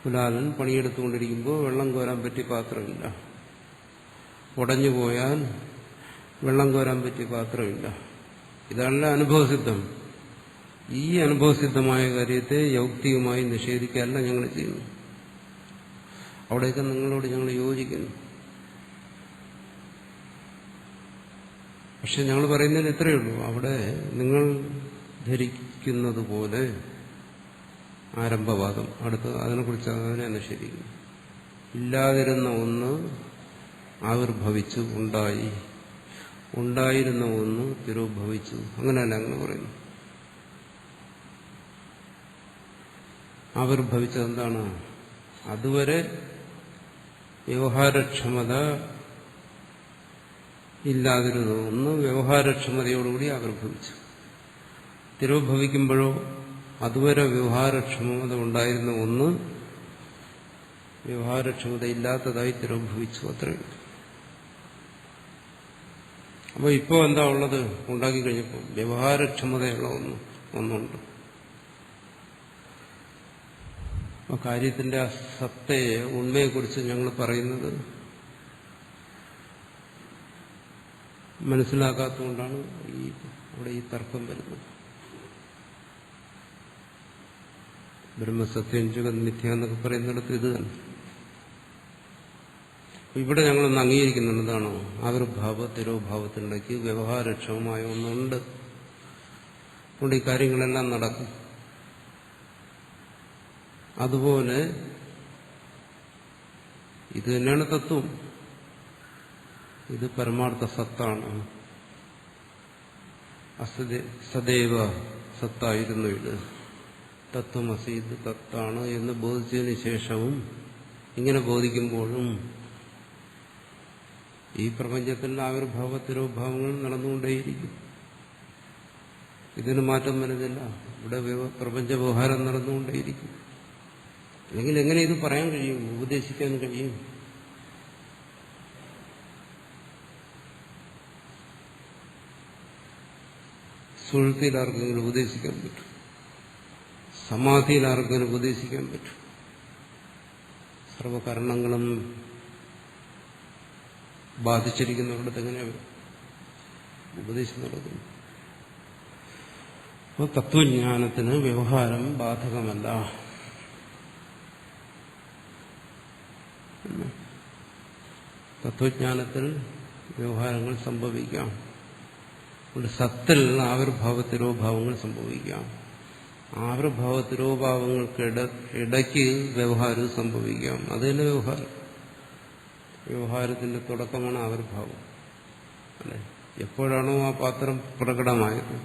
Speaker 1: കുലാലൻ പണിയെടുത്തുകൊണ്ടിരിക്കുമ്പോൾ വെള്ളം കോരാൻ പറ്റിയ പാത്രമില്ല, ഉടഞ്ഞുപോയാൽ വെള്ളം കോരാൻ പറ്റിയ പാത്രമില്ല. ഇതാണല്ലോ അനുഭവസിദ്ധം. ഈ അനുഭവസിദ്ധമായ കാര്യത്തെ യൗക്തികമായി നിഷേധിക്കാനല്ല ഞങ്ങൾ ചെയ്യുന്നു. അവിടെയൊക്കെ നിങ്ങളോട് ഞങ്ങൾ യോജിക്കുന്നു. പക്ഷെ ഞങ്ങൾ പറയുന്നതിന് ഇത്രയേ ഉള്ളൂ, അവിടെ നിങ്ങൾ ധരിക്കുന്നത് പോലെ ആരംഭവാദം അടുത്ത് അതിനെക്കുറിച്ച് അതിനെ നിഷേധിക്കുന്നു. ഇല്ലാതിരുന്ന ഒന്ന് ആവിർഭവിച്ചു, ഉണ്ടായി. ഉണ്ടായിരുന്ന ഒന്ന് തിരോഭവിച്ചു. അങ്ങനെയല്ല അങ്ങനെ പറയുന്നു. ആവിർഭവിച്ചത് എന്താണ്? അതുവരെ വ്യവഹാരക്ഷമത ഇല്ലാതിരുന്നു ഒന്ന് വ്യവഹാരക്ഷമതയോടുകൂടി ആവിർഭവിച്ചു. തിരോഭവിക്കുമ്പോഴോ അതുവരെ വ്യവഹാരക്ഷമത ഉണ്ടായിരുന്ന ഒന്ന് വ്യവഹാരക്ഷമത ഇല്ലാത്തതായി തിരോഭവിച്ചു. അത്രയും. അപ്പോൾ ഇപ്പോൾ എന്താ ഉള്ളത്? ഉണ്ടാക്കി കഴിഞ്ഞപ്പോൾ വ്യവഹാരക്ഷമതയുള്ള ഒന്നുണ്ട്. ആ കാര്യത്തിന്റെ സത്തയെ, ഉണ്മയെക്കുറിച്ച് ഞങ്ങൾ പറയുന്നത് മനസ്സിലാക്കാത്തതുകൊണ്ടാണ് ഇവിടെ ഈ തർക്കം വരുന്നത്. ബ്രഹ്മസത്യം ജഗത് മിഥ്യ എന്നൊക്കെ പറയുന്നിടത്ത് ഇത് തന്നെ. ഇവിടെ ഞങ്ങളൊന്ന് അംഗീകരിക്കുന്നുള്ളതാണോ? ആവിർഭാവ തിരോഭാവത്തിനിടയ്ക്ക് വ്യവഹാരക്ഷമമായ ഒന്നുണ്ട്. അതുകൊണ്ട് ഈ കാര്യങ്ങളെല്ലാം നടക്കും. അതുപോലെ ഇത് തന്നെയാണ് തത്വം. ഇത് പരമാർത്ഥ സത്താണ്. സദൈവ സത്തായിരുന്നു ഇത്. തത്വമസി, ഇത് തത്താണ് എന്ന് ബോധിച്ചതിന് ശേഷവും ഇങ്ങനെ ബോധിക്കുമ്പോഴും ഈ പ്രപഞ്ചത്തിൽ ആവിർഭാവ തിരോഭാവങ്ങൾ നടന്നുകൊണ്ടേയിരിക്കും. ഇതിന് മാറ്റം വരുന്നില്ല. ഇവിടെ പ്രപഞ്ച വ്യവഹാരം നടന്നുകൊണ്ടേയിരിക്കും. അല്ലെങ്കിൽ എങ്ങനെ ഇത് പറയാൻ കഴിയും, ഉപദേശിക്കാൻ കഴിയും? സുഴുത്തിയിൽ ആർക്കെങ്കിലും ഉപദേശിക്കാൻ പറ്റും, സമാധിയിൽ ആർക്കെങ്കിലും ഉപദേശിക്കാൻ പറ്റും. സർവകരണങ്ങളും ബാധിച്ചിരിക്കുന്നിടത്ത് എങ്ങനെയാണ് ഉപദേശം നടക്കുന്നു? അപ്പോൾ തത്വജ്ഞാനത്തിന് വ്യവഹാരം ബാധകമല്ല. തത്വജ്ഞാനത്തിൽ വ്യവഹാരങ്ങൾ സംഭവിക്കാം. സത്തിൽ ആവിർഭാവത്തിരോഭാവങ്ങൾ സംഭവിക്കാം. ആവിർഭാവത്തിരോഭാവങ്ങൾക്ക് വ്യവഹാരവും സംഭവിക്കാം. അത് തന്നെ വ്യവഹാരം. വ്യവഹാരത്തിന്റെ തുടക്കമാണ് ആവിർഭാവം. അല്ലെ, എപ്പോഴാണോ ആ പാത്രം പ്രകടമായത്,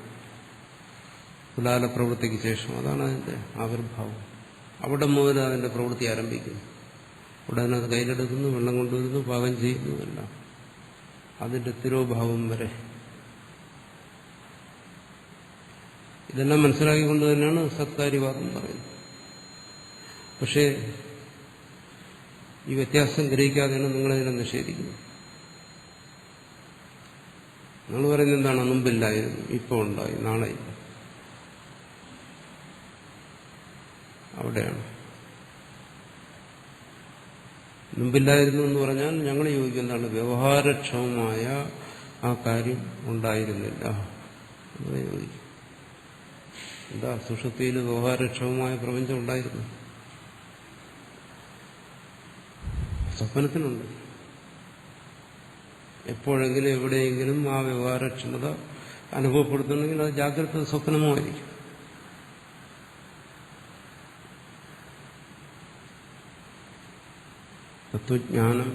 Speaker 1: കുലാല പ്രവൃത്തിക്ക് ശേഷം, അതാണ് അതിന്റെ ആവിർഭാവം. അവിടെ മുതൽ അതിന്റെ പ്രവൃത്തി ആരംഭിക്കുന്നു. ഉടനെ അത് കയ്യിലെടുക്കുന്നു, വെള്ളം കൊണ്ടുവരുന്നു, പാകം ചെയ്യുന്നതല്ല, അതിന്റെ തിരോഭാവം വരെ. ഇതെല്ലാം മനസ്സിലാക്കിക്കൊണ്ട് തന്നെയാണ് സത്കാര്യവാദം പറയുന്നത്. പക്ഷേ ഈ വ്യത്യാസം ഗ്രഹിക്കാതെയാണ് നിങ്ങളതിനെ നിഷേധിക്കുന്നത്. നിങ്ങൾ പറയുന്നത് എന്താണ്? മുമ്പില്ലായിരുന്നു, ഇപ്പോൾ ഉണ്ടായി, നാളെ ഇല്ല. അവിടെയാണ് മുമ്പില്ലായിരുന്നു എന്ന് പറഞ്ഞാൽ ഞങ്ങൾ ചോദിക്കുന്നതാണ്, വ്യവഹാരക്ഷമമായ ആ കാര്യം ഉണ്ടായിരുന്നില്ല എന്ന് ചോദിക്കും. എന്താ, സുഷുപ്തിയിൽ വ്യവഹാരക്ഷമമായ പ്രപഞ്ചം ഉണ്ടായിരുന്നു? സ്വപ്നത്തിനുണ്ട്. എപ്പോഴെങ്കിലും എവിടെയെങ്കിലും ആ വ്യവഹാരക്ഷമത അനുഭവപ്പെടുത്തുന്നെങ്കിൽ അത് ജാഗ്രത സ്വപ്നമായിരിക്കും. തത്വജ്ഞാനം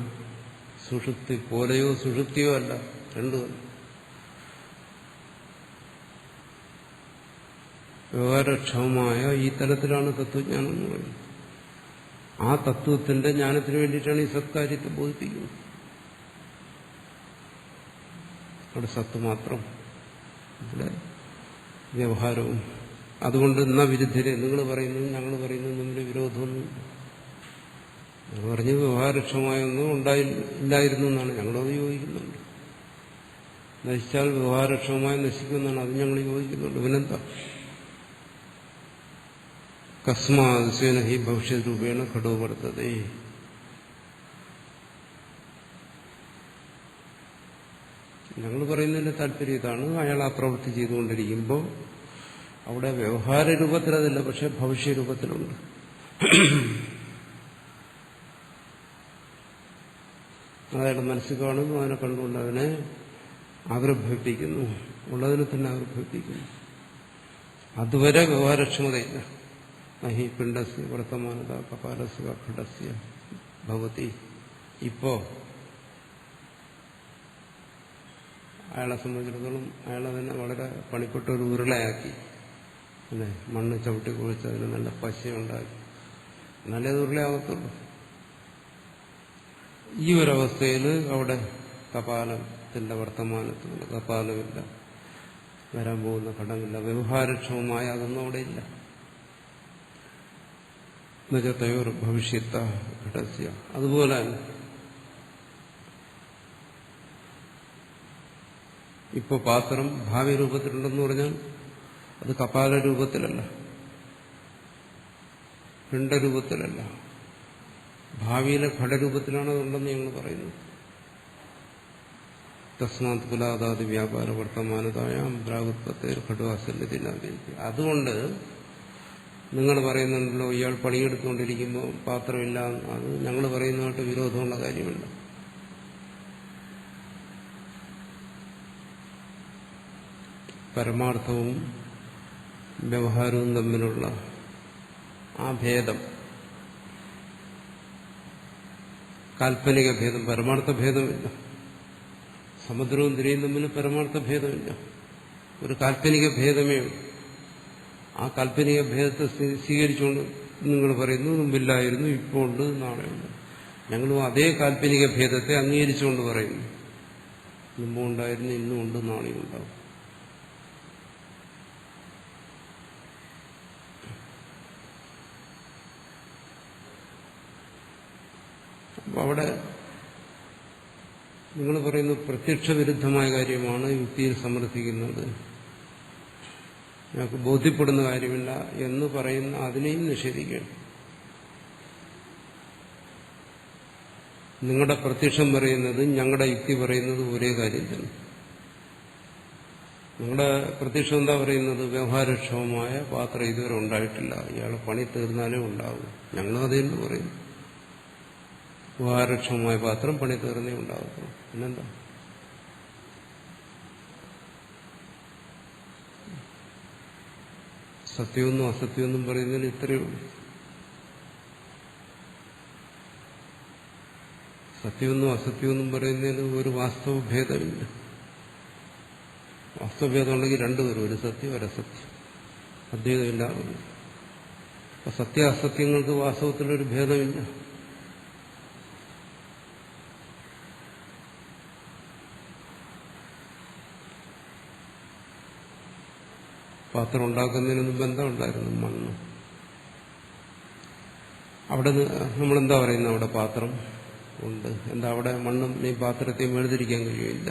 Speaker 1: സുഷുപ്തി പോലെയോ സുഷുപ്തിയോ അല്ല, രണ്ടുമല്ല. വ്യവഹാരക്ഷമമായ ഈ തലത്തിലാണ് തത്വജ്ഞാനം എന്ന് പറയുന്നത്. ആ തത്വത്തിന്റെ ജ്ഞാനത്തിന് വേണ്ടിയിട്ടാണ് ഈ സത്കാര്യത്തെ ബോധിപ്പിക്കുന്നത്. അവിടെ സത്ത് മാത്രം, ഇവിടെ വ്യവഹാരവും. അതുകൊണ്ട് എന്നാ വിരുദ്ധരെ നിങ്ങൾ പറയുന്നതും ഞങ്ങൾ പറയുന്നതും തമ്മിൽ വിരോധമൊന്നും. ഞങ്ങൾ പറഞ്ഞത് വ്യവഹാരക്ഷമമായൊന്നും ഇല്ലായിരുന്നു എന്നാണ്. ഞങ്ങളത് യോജിക്കുന്നുണ്ട്. നശിച്ചാൽ വ്യവഹാരക്ഷമമായി നശിക്കുമെന്നാണ്, അത് ഞങ്ങൾ യോജിക്കുന്നുണ്ട്. പിന്നെന്താ? കസ്മാത് സ്വേന ഹി ഭവിഷ്യരൂപേണ ഘടോ വർത്തതേ. ഞങ്ങൾ പറയുന്നതിന്റെ താല്പര്യം ഇതാണ്. അയാൾ ആ പ്രവൃത്തി ചെയ്തുകൊണ്ടിരിക്കുമ്പോൾ അവിടെ വ്യവഹാര രൂപത്തിൽ അതില്ല, പക്ഷെ ഭവിഷ്യരൂപത്തിലുണ്ട്. അയാളുടെ മനസ്സിൽ കാണുന്നു, അതിനെ കണ്ടുകൊണ്ട് അതിനെ ആവിർഭവിപ്പിക്കുന്നു, ഉള്ളതിനെ തന്നെ ആവിർഭവിപ്പിക്കുന്നു. അതുവരെ വ്യവഹാരക്ഷമതയില്ല. നഹി പിണ്ഡസ്യ വർത്തമാനത കപാലസ്യ ഘടസ്യ ഭവതി. ഇപ്പോ അയാളെ സംബന്ധിച്ചിടത്തോളം അയാളെ തന്നെ വളരെ പണിപ്പെട്ട ഒരു ഉരുളയാക്കി, അല്ലെ, മണ്ണ് ചവിട്ടി കുഴിച്ച് അതിന് നല്ല പശയുണ്ടാക്കി, നല്ലത് ഉരുളയാകത്തുള്ളൂ. ഈ ഒരവസ്ഥയിൽ അവിടെ കപാലത്തിന്റെ വർത്തമാനത്തിലുള്ള കപാലമില്ല, വരാൻ പോകുന്ന ഘടമില്ല, വ്യവഹാരക്ഷമമായ അതൊന്നും അവിടെ ഇല്ല. എന്നുവെച്ചാൽ ഭവിഷ്യത്ത ഘടസ്യ. അതുപോലെ ഇപ്പൊ പാത്രം ഭാവി രൂപത്തിലുണ്ടെന്ന് പറഞ്ഞാൽ അത് കപാല രൂപത്തിലല്ല, പിണ്ഡരൂപത്തിലല്ല, ഭാവിയിലെ ഘടരൂപത്തിലാണ് അതുണ്ടെന്ന് ഞങ്ങൾ പറയുന്നത്. തസ്മാത് കുലാദാതി വ്യാപാര വർത്തമാനതായ പ്രാഗുത്പത്തേർ ഘടുവാസല്യത്തിനായിരിക്കും. അതുകൊണ്ട് നിങ്ങൾ പറയുന്നുണ്ടല്ലോ ഇയാൾ പണിയെടുത്തുകൊണ്ടിരിക്കുമ്പോൾ പാത്രമില്ല, അത് ഞങ്ങൾ പറയുന്നതായിട്ട് വിരോധമുള്ള കാര്യമല്ല. പരമാർത്ഥവും വ്യവഹാരവും തമ്മിലുള്ള ആ ഭേദം, കാൽപ്പനിക ഭേദം, പരമാർത്ഥ ഭേദമില്ല. സമുദ്രവും തിരയും തമ്മിൽ പരമാർത്ഥ ഭേദമില്ല, ഒരു കാൽപ്പനിക ഭേദമേ ഉള്ളൂ. ആ കാൽപ്പനിക ഭേദത്തെ സ്വീകരിച്ചുകൊണ്ട് നിങ്ങൾ പറയുന്നു മുമ്പില്ലായിരുന്നു, ഇപ്പോൾ ഉണ്ട്, നാളെ ഉണ്ട്. ഞങ്ങളും അതേ കാൽപ്പനിക ഭേദത്തെ അംഗീകരിച്ചുകൊണ്ട് പറയുന്നു, മുമ്പും ഉണ്ടായിരുന്നു, ഇന്നും ഉണ്ട്, നാളെയും ഉണ്ടാവും. അപ്പം അവിടെ നിങ്ങൾ പറയുന്നു പ്രത്യക്ഷ വിരുദ്ധമായ കാര്യമാണ് യുക്തിയിൽ സമർത്ഥിക്കുന്നത്, ഞങ്ങൾക്ക് ബോധ്യപ്പെടുന്ന കാര്യമില്ല എന്ന് പറയുന്ന അതിനെയും നിഷേധിക്കുകയാണ്. നിങ്ങളുടെ പ്രത്യക്ഷം പറയുന്നത് ഞങ്ങളുടെ യുക്തി പറയുന്നത് ഒരേ കാര്യം തന്നെ. നിങ്ങളുടെ പ്രത്യക്ഷം എന്താ പറയുന്നത്? വ്യവഹാരക്ഷമമായ പാത്രം ഇതുവരെ ഉണ്ടായിട്ടില്ല, ഇയാൾ പണി തീർന്നാലേ ഉണ്ടാവും. ഞങ്ങളും അതെന്ന് പറയുന്നു. വ്യവഹാരക്ഷമമായ പാത്രം പണി തീർന്നേ ഉണ്ടാകത്തുള്ളൂ. പിന്നെന്താ? സത്യമെന്നും അസത്യമെന്നും പറയുന്നതിൽ ഇത്രയേ ഉള്ളൂ. സത്യമെന്നും അസത്യമെന്നും പറയുന്നതിന് ഒരു വാസ്തവ ഭേദമില്ല. വാസ്തവഭേദം ഉണ്ടെങ്കിൽ രണ്ടുപേരും, ഒരു സത്യം ഒരസത്യം, അദ്വൈതമില്ലാതെ. അപ്പൊ സത്യാസത്യങ്ങൾക്ക് വാസ്തവത്തിലൊരു ഭേദമില്ല. പാത്രം ഉണ്ടാക്കുന്നതിന് മുമ്പ് എന്താ ഉണ്ടായിരുന്നു? മണ്ണ്. അവിടെ നമ്മളെന്താ പറയുന്നത്? അവിടെ പാത്രം ഉണ്ട്. എന്താ അവിടെ മണ്ണും ഈ പാത്രത്തെയും വേർതിരിക്കാൻ കഴിയില്ല.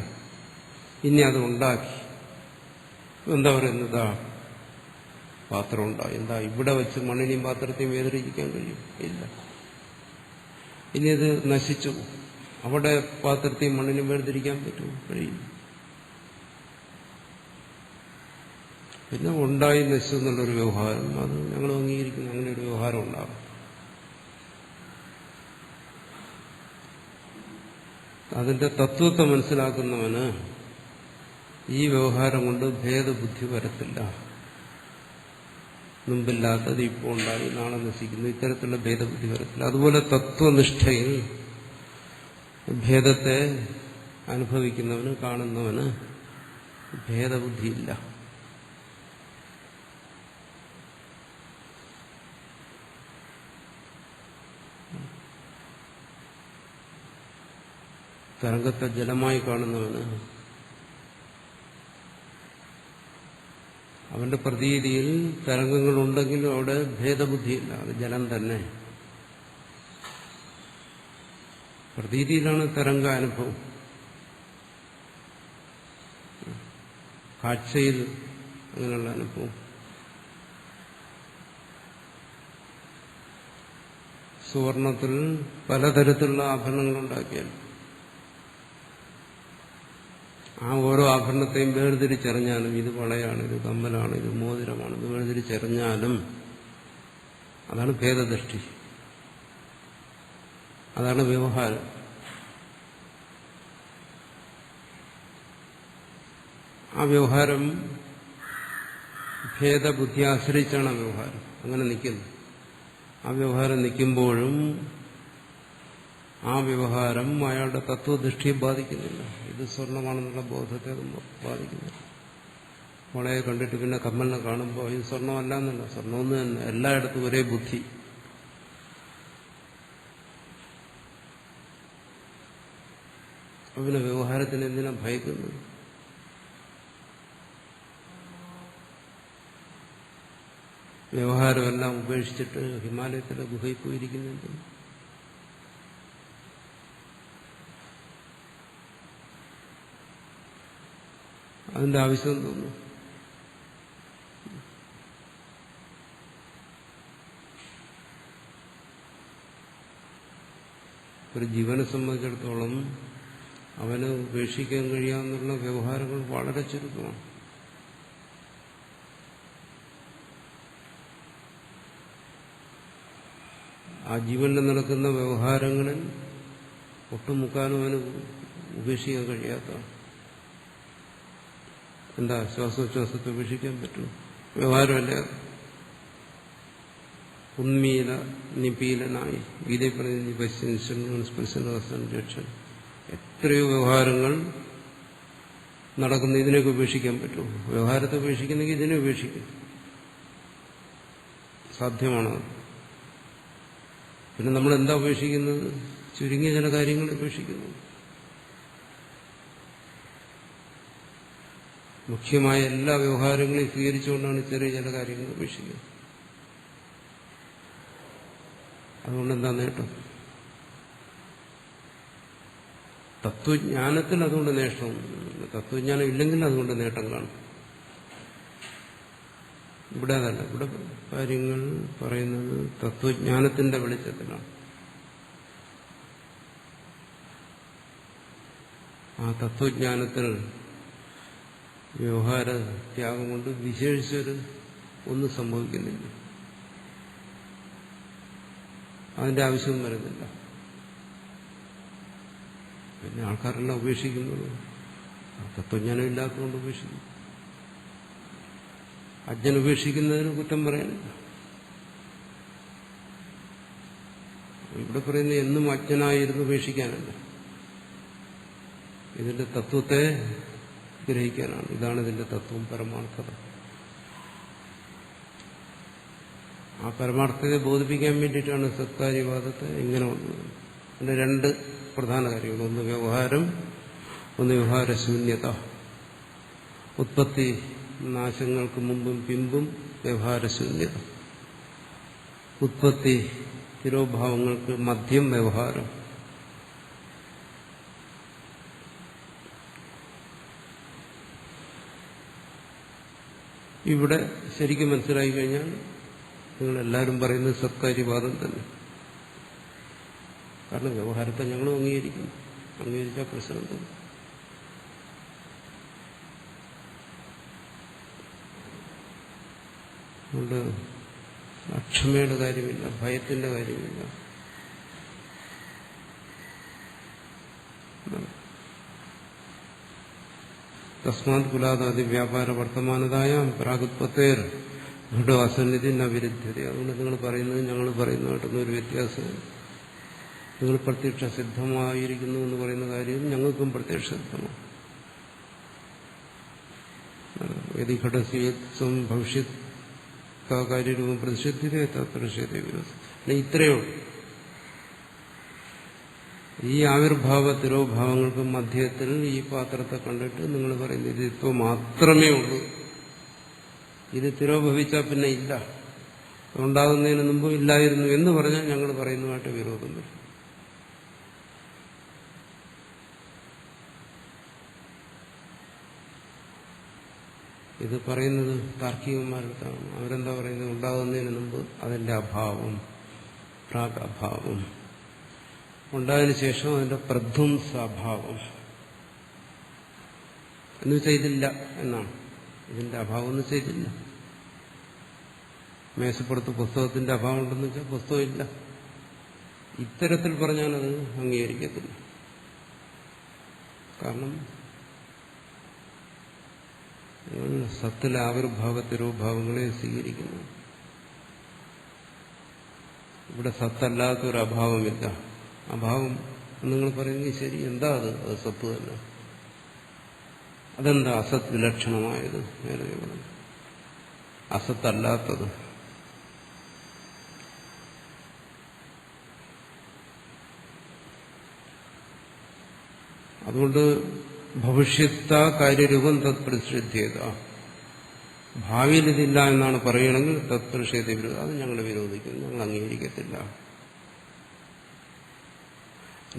Speaker 1: ഇനി അത് ഉണ്ടാക്കി എന്താ പറയുന്നത്? പാത്രം ഉണ്ടായി. എന്താ ഇവിടെ വെച്ച് മണ്ണിനെയും പാത്രത്തെയും വേർതിരിക്കാൻ കഴിയും? ഇല്ല. ഇനി ഇത് നശിച്ചു, അവിടെ പാത്രത്തെയും മണ്ണിനെയും വേർതിരിക്കാൻ പറ്റുമോ? കഴിയില്ല. പിന്നെ ഉണ്ടായി നശിച്ചു എന്നുള്ളൊരു വ്യവഹാരം, അത് ഞങ്ങൾ അംഗീകരിക്കുന്നു. അങ്ങനെ ഒരു വ്യവഹാരം ഉണ്ടാകും. അതിന്റെ തത്വത്തെ മനസ്സിലാക്കുന്നവന് ഈ വ്യവഹാരം കൊണ്ട് ഭേദബുദ്ധി വരത്തില്ല. മുമ്പില്ലാത്തത് ഇപ്പോൾ ഉണ്ടായി, നാളെ നശിക്കുന്നു, ഇത്തരത്തിലുള്ള ഭേദബുദ്ധി വരത്തില്ല. അതുപോലെ തത്വനിഷ്ഠയിൽ ഭേദത്തെ അനുഭവിക്കുന്നവന്, കാണുന്നവന് ഭേദബുദ്ധിയില്ല. തരംഗത്തെ ജലമായി കാണുന്നവന് അവന്റെ പ്രതീതിയിൽ തരംഗങ്ങളുണ്ടെങ്കിലും അവിടെ ഭേദബുദ്ധിയില്ല, അത് ജലം തന്നെ. പ്രതീതിയിലാണ് തരംഗാനുഭവം. കാഴ്ചയിൽ അങ്ങനെയുള്ള അനുഭവം. സുവർണത്തിൽ പലതരത്തിലുള്ള ആഭരണങ്ങളുണ്ടാക്കിയാൽ ആ ഓരോ ആഭരണത്തെയും വേർതിരിച്ചറിഞ്ഞാലും ഇത് വളയാണ്, ഇത് കമ്മലാണ്, ഇത് മോതിരമാണ്, ഇത് വേർതിരിച്ചറിഞ്ഞാലും അതാണ് ഭേദദൃഷ്ടി, അതാണ് വ്യവഹാരം. ആ വ്യവഹാരം ഭേദബുദ്ധി ആശ്രയിച്ചാണ് ആ വ്യവഹാരം അങ്ങനെ നിൽക്കുന്നത്. ആ വ്യവഹാരം നിൽക്കുമ്പോഴും ആ വ്യവഹാരം അയാളുടെ തത്വദൃഷ്ടിയെ ബാധിക്കുന്നില്ല. ഇത് സ്വർണ്ണമാണെന്നുള്ള ബോധത്തെ ബാധിക്കുന്നില്ല. വളയെ കണ്ടിട്ട് പിന്നെ കമ്മലിനെ കാണുമ്പോൾ ഇത് സ്വർണ്ണമല്ല എന്നല്ല, സ്വർണ്ണമെന്ന് തന്നെ, എല്ലായിടത്തും ഒരേ ബുദ്ധി. അവന് വ്യവഹാരത്തിന് എന്തിനാ ഭയക്കുന്നത്? വ്യവഹാരമെല്ലാം ഉപേക്ഷിച്ചിട്ട് ഹിമാലയത്തിലെ ഗുഹയിൽ പോയിരിക്കുന്നുണ്ട്. അതിന്റെ ആവശ്യം തോന്നുന്നു. ഒരു ജീവനെ സംബന്ധിച്ചിടത്തോളം അവന് ഉപേക്ഷിക്കാൻ കഴിയാവുന്ന വ്യവഹാരങ്ങൾ വളരെ ചുരുക്കമാണ്. ആ ജീവനിൽ നടക്കുന്ന വ്യവഹാരങ്ങളിൽ ഒട്ടുമുക്കാലും അവന് ഉപേക്ഷിക്കാൻ കഴിയാത്തതാണ്. എന്താ, ശ്വാസോച്ഛ്വാസത്തെ ഉപേക്ഷിക്കാൻ പറ്റുമോ? വ്യവഹാരമല്ല. ഉന്മീല നിപീലനായി ഗീതയിൽ പറഞ്ഞ എത്രയോ വ്യവഹാരങ്ങൾ നടക്കുന്ന, ഇതിനൊക്കെ ഉപേക്ഷിക്കാൻ പറ്റുമോ? വ്യവഹാരത്തെ ഉപേക്ഷിക്കുന്നെങ്കിൽ ഇതിനെ ഉപേക്ഷിക്കും. സാധ്യമാണോ? പിന്നെ നമ്മളെന്താ ഉപേക്ഷിക്കുന്നത്? ചുരുങ്ങിയ ചില കാര്യങ്ങൾ ഉപേക്ഷിക്കുന്നു. മുഖ്യമായ എല്ലാ വ്യവഹാരങ്ങളെയും സ്വീകരിച്ചുകൊണ്ടാണ് ചെറിയ ചില കാര്യങ്ങൾ ഉപേക്ഷിക്കുന്നത്. അതുകൊണ്ടെന്താ നേട്ടം? തത്വജ്ഞാനത്തിൽ അതുകൊണ്ട് നേട്ടമൊന്നുമില്ല. തത്വജ്ഞാനം ഇല്ലെങ്കിൽ അതുകൊണ്ട് നേട്ടം കാണും. ഇവിടെ അതല്ല. ഇവിടെ കാര്യങ്ങൾ പറയുന്നത് തത്വജ്ഞാനത്തിന്റെ വെളിച്ചത്തിലാണ്. ആ തത്വജ്ഞാനത്തിൽ വ്യവഹാര ത്യാഗം കൊണ്ട് വിശേഷിച്ചൊരു ഒന്നും സംഭവിക്കുന്നില്ല. അതിന്റെ ആവശ്യവും വരുന്നില്ല. പിന്നെ ആൾക്കാരെല്ലാം ഉപേക്ഷിക്കുന്നത് തത്വജ്ഞാനം ഇല്ലാത്തതുകൊണ്ട് ഉപേക്ഷിക്കും. അജ്ഞൻ ഉപേക്ഷിക്കുന്നതിന് കുറ്റം പറയാനില്ല. ഇവിടെ പറയുന്നത് എന്നും അജ്ഞനായിരുന്നു ഉപേക്ഷിക്കാനല്ല, ഇതിന്റെ തത്വത്തെ ഗ്രഹിക്കാനാണ്. ഇതാണ് ഇതിന്റെ തത്വം, പരമാർത്ഥത. ആ പരമാർത്ഥത്തെ ബോധിപ്പിക്കാൻ വേണ്ടിയിട്ടാണ് സത്കാര്യവാദത്തെ ഇങ്ങനെ വന്നത്. അതിന്റെ രണ്ട് പ്രധാന കാര്യങ്ങൾ: ഒന്ന് വ്യവഹാരം, ഒന്ന് വ്യവഹാരശൂന്യത. ഉത്പത്തി നാശങ്ങൾക്ക് മുമ്പും പിമ്പും വ്യവഹാരശൂന്യത, ഉത്പത്തി തിരോഭാവങ്ങൾക്ക് മധ്യം വ്യവഹാരം. ഇവിടെ ശരിക്കും മനസ്സിലായി കഴിഞ്ഞാൽ നിങ്ങളെല്ലാവരും പറയുന്നത് സത്കാര്യവാദം തന്നെ. കാരണം വ്യവഹാരത്തെ ഞങ്ങളും അംഗീകരിക്കുന്നു. അംഗീകരിച്ചാൽ പ്രശ്നം തന്നെ. അതുകൊണ്ട് അക്ഷമയുടെ കാര്യമില്ല, ഭയത്തിന്റെ കാര്യമില്ല. തസ്മാത് കുലാദാദി വ്യാപാര വർത്തമാനതായ പ്രാഗുത്പത്തേർ ദൃഢ അസന്നിധി നവിരുദ്ധ്യത. അതുകൊണ്ട് നിങ്ങൾ പറയുന്നത് ഞങ്ങൾ പറയുന്നതായിട്ടൊന്നും ഒരു വ്യത്യാസമില്ല. നിങ്ങൾ പ്രത്യക്ഷ സിദ്ധമായിരിക്കുന്നു എന്ന് പറയുന്ന കാര്യം ഞങ്ങൾക്കും പ്രത്യക്ഷ സിദ്ധമാണ്. യദി ഘടസ്യം ഭവിഷ്യത് കാര്യരൂപം പ്രതിഷേധിതേ തത്പ്രതിഷേധേ വിരോധം. ഇത്രയേ ഉള്ളൂ. ഈ ആവിർഭാവ തിരോഭാവങ്ങൾക്ക് മധ്യത്തിൽ ഈ പാത്രത്തെ കണ്ടിട്ട് നിങ്ങൾ പറയുന്നത് ഇതിത്വം മാത്രമേ ഉള്ളൂ, ഇത് തിരോഭവിച്ചാൽ പിന്നെ ഇല്ല, ഉണ്ടാകുന്നതിന് മുമ്പ് ഇല്ലായിരുന്നു എന്ന് പറഞ്ഞാൽ ഞങ്ങൾ പറയുന്നതുമായിട്ട് വിരോധം വരും. ഇത് പറയുന്നത് താർക്കികന്മാരുടെ അവരെന്താ പറയുന്നത്? ഉണ്ടാകുന്നതിന് മുമ്പ് അതിന്റെ അഭാവം, പ്രാഗ് അഭാവം, ഉണ്ടായതിനു ശേഷം അതിന്റെ പ്രധ്വംസാഭാവം എന്ന് വെച്ചാൽ ഇതില്ല എന്നാണ്. ഇതിന്റെ അഭാവം എന്ന് വെച്ചാൽ ഇതില്ല. മേശപ്പുറത്ത് പുസ്തകത്തിന്റെ അഭാവം ഉണ്ടെന്ന് വെച്ചാൽ പുസ്തകം ഇല്ല. ഇത്തരത്തിൽ പറഞ്ഞാലത് അംഗീകരിക്കത്തില്ല. കാരണം സത്തിലെ ആവിർഭാവ തിരോഭാവങ്ങളെ സ്വീകരിക്കുന്നു. ഇവിടെ സത്തല്ലാത്തൊരു അഭാവമില്ല. അഭാവം നിങ്ങൾ പറയുന്നത് ശരി, എന്താ അത്? അത് സത്ത് തന്നെ. അതെന്താ അസത് വിലക്ഷണമായത്? നേരെ പറഞ്ഞു അസത്തല്ലാത്തത്. അതുകൊണ്ട് ഭവിഷ്യത്ത കാര്യരൂപം തത്പ്രതിഷേധ്യത. ഭാവിയിൽ ഇതില്ല എന്നാണ് പറയണമെങ്കിൽ തത്പ്രതിഷേധ വിരോധം. അത് ഞങ്ങൾ വിരോധിക്കുന്നു, ഞങ്ങൾ അംഗീകരിക്കത്തില്ല.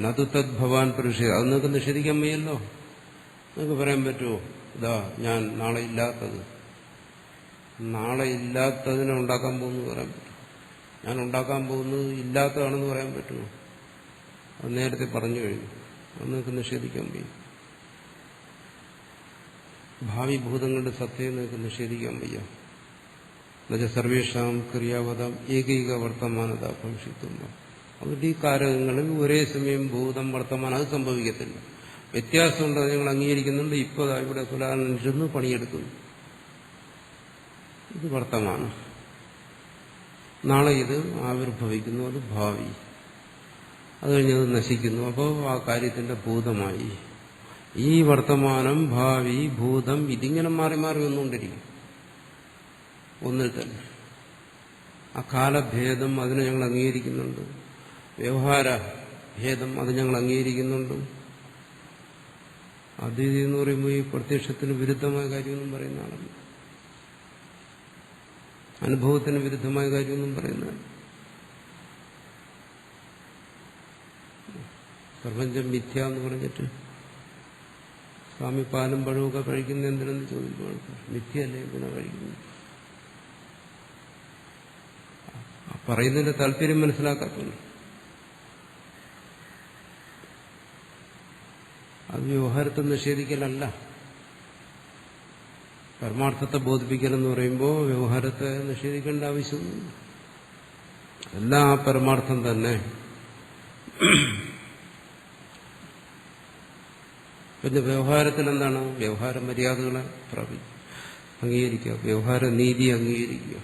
Speaker 1: നതു തദ് ഭവാൻ പ്രതിഷേധം. അത് നിങ്ങൾക്ക് നിഷേധിക്കാൻ വയ്യല്ലോ. നിങ്ങൾക്ക് പറയാൻ പറ്റുമോ? ഇതാ ഞാൻ നാളെ ഇല്ലാത്തത്, നാളെ ഇല്ലാത്തതിനെ ഉണ്ടാക്കാൻ പോകുന്നു പറയാൻ പറ്റും. ഞാൻ ഉണ്ടാക്കാൻ പോകുന്നത് ഇല്ലാത്തതാണെന്ന് പറയാൻ പറ്റുമോ? അത് നേരത്തെ പറഞ്ഞു കഴിഞ്ഞു. അത് നിങ്ങൾക്ക് നിഷേധിക്കാൻ വയ്യ. ഭാവി ഭൂതങ്ങളുടെ സത്യം നിങ്ങൾക്ക് നിഷേധിക്കാൻ വയ്യ. എന്നുവെച്ചാൽ സർവേഷാം ക്രിയാവതാം ഏകൈക വർത്തമാനത ഭവിഷ്യത്തുന്ന. അതുകൊണ്ട് ഈ കാരകങ്ങളിൽ ഒരേ സമയം ഭൂതം വർത്തമാനം അത് സംഭവിക്കത്തില്ല. വ്യത്യാസമുണ്ട്, അത് ഞങ്ങൾ അംഗീകരിക്കുന്നുണ്ട്. ഇപ്പോൾ ഇവിടെ കുലാനിരുന്ന് പണിയെടുക്കുന്നു. ഇത് വർത്തമാനം, നാളെ ഇത് ആവിർഭവിക്കുന്നു, അത് ഭാവി, അത് കഴിഞ്ഞത് നശിക്കുന്നു. അപ്പോൾ ആ കാര്യത്തിന്റെ ഭൂതമായി ഈ വർത്തമാനം, ഭാവി, ഭൂതം ഇതിങ്ങനെ മാറി മാറി വന്നുകൊണ്ടിരിക്കും ഒന്നിൽ തന്നെ. ആ കാലഭേദം അതിനെ ഞങ്ങൾ അംഗീകരിക്കുന്നുണ്ട്. വ്യവഹാര ഭേദം അത് ഞങ്ങൾ അംഗീകരിക്കുന്നുണ്ട്. അദ്വൈതി എന്ന് പറയുമ്പോൾ ഈ പ്രത്യക്ഷത്തിന് വിരുദ്ധമായ കാര്യമൊന്നും പറയുന്ന ആളല്ല, അനുഭവത്തിന് വിരുദ്ധമായ കാര്യമൊന്നും പറയുന്നതല്ല. പ്രപഞ്ചം മിഥ്യ എന്ന് പറഞ്ഞിട്ട് സ്വാമി പാലും പഴവുമൊക്കെ കഴിക്കുന്ന എന്തിനെന്ന് ചോദിക്കുമ്പോൾ മിഥ്യയല്ലേ എന്തിനാ കഴിക്കുന്നത്? പറയുന്നതിന്റെ താല്പര്യം മനസ്സിലാക്കാത്തുള്ളൂ. അത് വ്യവഹാരത്തെ നിഷേധിക്കലല്ല. പരമാർത്ഥത്തെ ബോധിപ്പിക്കലെന്ന് പറയുമ്പോൾ വ്യവഹാരത്തെ നിഷേധിക്കേണ്ട ആവശ്യമൊന്നുമില്ല. എല്ലാം ആ പരമാർത്ഥം തന്നെ. പിന്നെ വ്യവഹാരത്തിൽ എന്താണ്? വ്യവഹാര മര്യാദകളെ അംഗീകരിക്കുക, വ്യവഹാര നീതി അംഗീകരിക്കുക,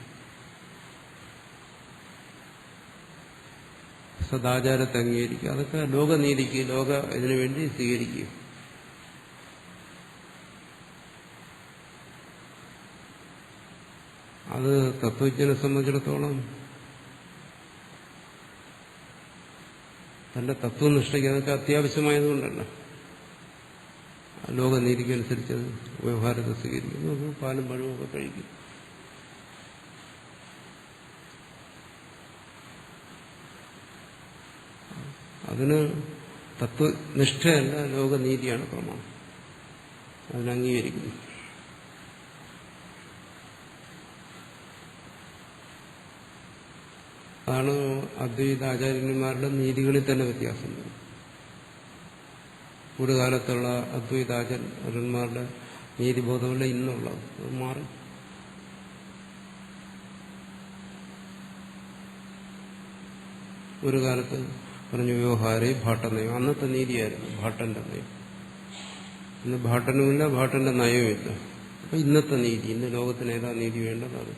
Speaker 1: സദാചാരത്തെ അംഗീകരിക്കുക. അതൊക്കെ ലോകനീതിക്ക്, ലോക ഇതിനു വേണ്ടി സ്വീകരിക്കുക. അത് തത്വജ്ഞനെ സംബന്ധിച്ചിടത്തോളം തന്റെ തത്വനിഷ്ഠയ്ക്ക് അതൊക്കെ അത്യാവശ്യമായതുകൊണ്ടല്ല. ലോകനീതിക്കനുസരിച്ച് വ്യവഹാരത്തെ സ്വീകരിക്കുന്നു, പാലും പഴവുമൊക്കെ കഴിക്കും. അതിന് തത്വനിഷ്ഠയല്ല, ലോകനീതിയാണ് പ്രമാണം. അതിനംഗീകരിക്കുന്നു. അതാണ് അദ്വൈതാചാര്യന്മാരുടെ നീതികളിൽ തന്നെ വ്യത്യാസം. ഒരു കാലത്തുള്ള അദ്വൈതാചാര്യന്മാരുടെ നീതിബോധമല്ല ഇന്നുള്ളത്. അത് മാറി. ഒരു കാലത്ത് പറഞ്ഞു വ്യവഹാരേ ഭാട്ടനയം, അന്നത്തെ നീതിയായിരുന്നു ഭാട്ടന്റെ നയം. ഇന്ന് ഭാട്ടനുമില്ല, ഭാട്ടന്റെ നയവുമില്ല. അപ്പൊ ഇന്നത്തെ നീതി, ഇന്ന് ലോകത്തിന് ഏതാ നീതി വേണ്ടതാണ്.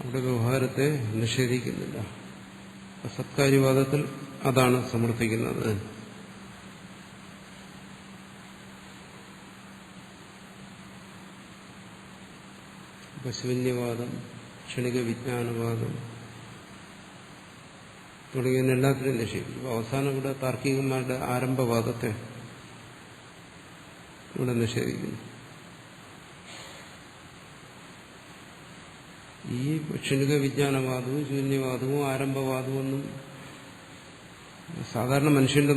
Speaker 1: അവിടെ വ്യവഹാരത്തെ നിഷേധിക്കുന്നില്ല. സത്കാര്യവാദത്തിൽ അതാണ് സമർത്ഥിക്കുന്നത്. ശൂന്യവാദം, ക്ഷണിക വിജ്ഞാനവാദം തുടങ്ങിയ എല്ലാത്തിനും നിഷേധിക്കും. അവസാനം ഇവിടെ താർക്കികന്മാരുടെ ആരംഭവാദത്തെ ഇവിടെ നിഷേധിക്കുന്നു. ഈ ക്ഷണിക വിജ്ഞാനവാദവും ശൂന്യവാദവും ആരംഭവാദവും ഒന്നും സാധാരണ മനുഷ്യന്റെ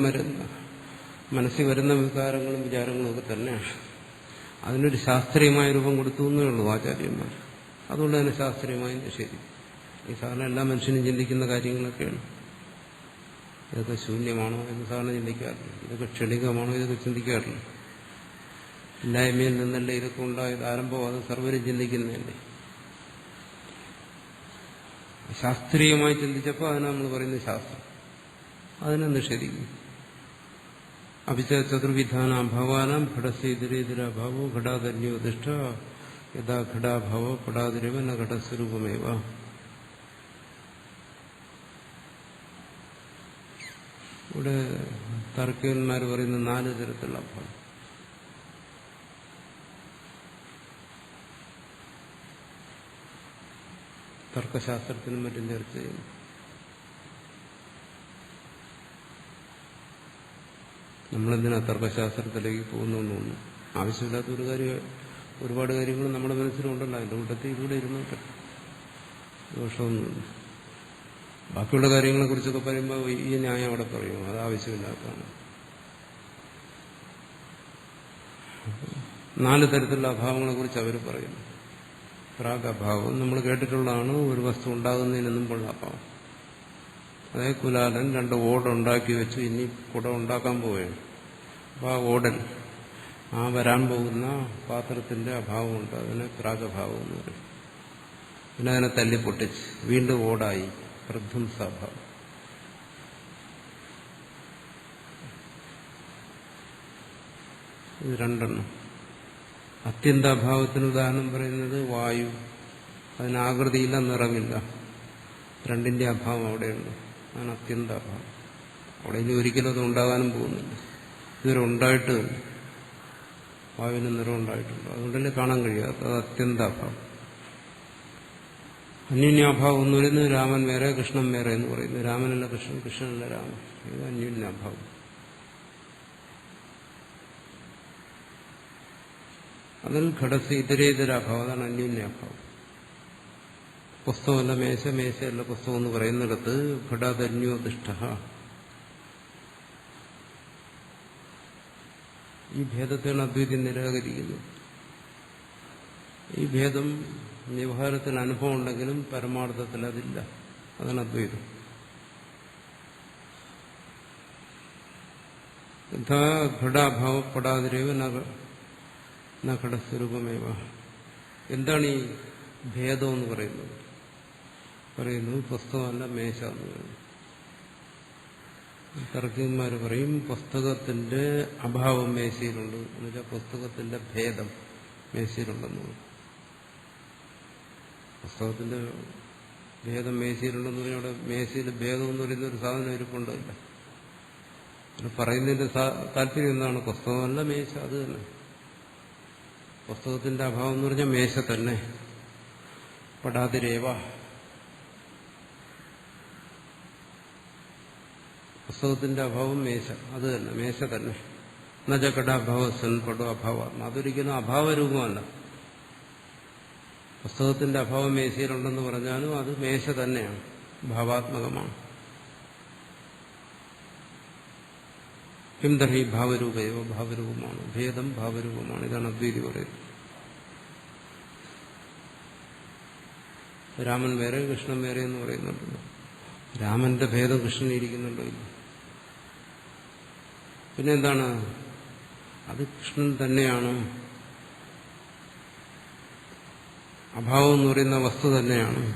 Speaker 1: മനസ്സിൽ വരുന്ന വികാരങ്ങളും വിചാരങ്ങളും ഒക്കെ തന്നെയാണ്. അതിനൊരു ശാസ്ത്രീയമായ രൂപം കൊടുത്തു എന്നേ ഉള്ളൂ ആചാര്യന്മാർ. അതുകൊണ്ട് തന്നെ ശാസ്ത്രീയമായി നിഷേധിക്കും. ഈ സാധാരണ എല്ലാ മനുഷ്യനും ചിന്തിക്കുന്ന കാര്യങ്ങളൊക്കെയാണ്. ഇതൊക്കെ ശൂന്യമാണോ എന്ന് സാധാരണ ചിന്തിക്കാറില്ല. ഇതൊക്കെ ക്ഷണികമാണോ ഇതൊക്കെ ചിന്തിക്കാറില്ല. ഇല്ലായ്മയിൽ നിന്നല്ലേ ഇതൊക്കെ ഉണ്ടായത്, ആരംഭവാദം സർവരും ചിന്തിക്കുന്നതല്ലേ. ശാസ്ത്രീയമായി ചിന്തിച്ചപ്പോൾ അതിനെ നമ്മൾ പറയുന്നത് ശാസ്ത്രം. അതിനെ നിഷേധിക്കും. അഭിച്ച ചതുർവിധാനാം ഭവാനാം ഘടസേതിരേതിരാഭാവോ ഘടാതന്യോദിഷ്ട യഥാ ഘടാഭാവോ ഘടാതിരവ ന ഘടസ്വരൂപമേവ. ഇവിടെ താർക്കികന്മാർ പറയുന്ന 4 തരത്തിലുള്ള അഭാവം. തർക്കശാസ്ത്രത്തിനും മറ്റും ചർച്ച ചെയ്യുന്നു. നമ്മളെന്തിനാ തർക്കശാസ്ത്രത്തിലേക്ക് പോകുന്നു? ആവശ്യമില്ലാത്ത ഒരുപാട് കാര്യങ്ങൾ നമ്മുടെ മനസ്സിലുണ്ടല്ലോ. അതിന്റെ കൂട്ടത്തിൽ ഇതിലൂടെ ഇരുന്നോട്ടെ, ദോഷമൊന്നുമില്ല. ബാക്കിയുള്ള കാര്യങ്ങളെ കുറിച്ചൊക്കെ പറയുമ്പോൾ ഈ ന്യായം അവിടെ പറയും, അത് ആവശ്യമില്ലാത്തതാണ്. 4 തരത്തിലുള്ള അഭാവങ്ങളെ കുറിച്ച് അവർ പറയുന്നു. പ്രാഗഭാവം നമ്മൾ കേട്ടിട്ടുള്ളതാണ്. ഒരു വസ്തു ഉണ്ടാകുന്നതിന് മുമ്പുള്ള അഭാവം. അതായത് കുലാലൻ 2 ഓട് ഉണ്ടാക്കി വെച്ചു, ഇനി കുടം ഉണ്ടാക്കാൻ പോവുകയാണ്. അപ്പോൾ ആ ഓടൻ, ആ വരാൻ പോകുന്ന പാത്രത്തിന്റെ അഭാവമുണ്ട്. അതിന് പ്രാഗഭാവം എന്ന് പറയും. പിന്നെ അതിനെ തല്ലിപ്പൊട്ടിച്ച് വീണ്ടും ഓടായി, പ്രധ്വംസാഭാവം. ഇത് 2. അത്യന്താഭാവത്തിന് ഉദാഹരണം പറയുന്നത് വായു. അതിന് ആകൃതിയില്ല, നിറമില്ല. 2ന്റെ അഭാവം അവിടെയുണ്ട്. അതാണ് അത്യന്താഭാവം. അവിടെ ഇനി ഒരിക്കലും അത് ഉണ്ടാകാനും പോകുന്നില്ല. ഇതുവരെ ഉണ്ടായിട്ട് വായുവിന് നിറം ഉണ്ടായിട്ടുണ്ട്. അതുകൊണ്ടല്ലേ കാണാൻ കഴിയാത്ത. അത് അത്യന്താഭാവം. അന്യോന്യാഭാവം എന്ന് പറയുന്നത് രാമൻ വേറെ കൃഷ്ണൻ വേറെ എന്ന് പറയുന്നത്. രാമനല്ല കൃഷ്ണൻ, കൃഷ്ണനല്ല രാമൻ. ഇത് അന്യോന്യാഭാവം. അതിൽ ഘടസ് ഇതരേതരാഭാവം. അതാണ് അന്യോന്യാഭാവം. പുസ്തകമല്ല മേശ, മേശയല്ല പുസ്തകം എന്ന് പറയുന്നിടത്ത് ഘടാധന്യോദിഷ്ട, ഈ ഭേദത്തെയാണ് അദ്വൈതം നിരാകരിക്കുന്നത്. ഈ ഭേദം വ്യവഹാരത്തിന് അനുഭവം ഉണ്ടെങ്കിലും പരമാർത്ഥത്തിൽ അതില്ല. അതാണ് അദ്വൈതം. യഥാ ഘടാഭാവപ്പെടാതിരേവ ന ഘടസ്വരൂപമേവ. എന്താണ് ഈ ഭേദം എന്ന് പറയുന്നത്? പറയുന്നു പുസ്തകമല്ല മേശ എന്ന് പറയുന്നു. തർക്കന്മാർ പറയും പുസ്തകത്തിന്റെ അഭാവം മേശയിലുണ്ട്, എന്നുവെച്ചാൽ പുസ്തകത്തിന്റെ ഭേദം മേശയിലുണ്ടെന്ന് പറയും. പുസ്തകത്തിന്റെ ഭേദം മേശയിലുണ്ടെന്ന് പറഞ്ഞാൽ അവിടെ മേശയിൽ ഭേദം എന്ന് പറയുന്ന ഒരു സാധനം ഇരിപ്പുണ്ടല്ല. പറയുന്നതിന്റെ താല്പര്യം എന്താണ്? പുസ്തകമല്ല മേശ, അത് തന്നെ. പുസ്തകത്തിന്റെ അഭാവം എന്ന് പറഞ്ഞാൽ മേശ തന്നെ. പടാതിരേവ, പുസ്തകത്തിന്റെ അഭാവം മേശ, അത് തന്നെ, മേശ തന്നെ. നജകടാഭാവ സൻ പടോ അഭാവ, അതൊരിക്കലും അഭാവരൂപമല്ല. പുസ്തകത്തിന്റെ അഭാവം മേശയിലുണ്ടെന്ന് പറഞ്ഞാലും അത് മേശ തന്നെയാണ്, ഭാവാത്മകമാണ്. കിംതർഹി ഭാവരൂപയോ, ഭാവരൂപമാണ്. ഭേദം ഭാവരൂപമാണ്. ഇതാണ് അദ്വൈതി പറയുന്നത്. രാമൻ വേറെ കൃഷ്ണൻ വേറെ എന്ന് പറയുന്നുണ്ടല്ലോ. രാമന്റെ ഭേദം കൃഷ്ണൻ ഇരിക്കുന്നുണ്ടോ? ഇല്ല. പിന്നെ എന്താണ്? അത് കൃഷ്ണൻ തന്നെയാണ്. അഭാവം എന്ന് പറയുന്ന വസ്തു തന്നെയാണ്.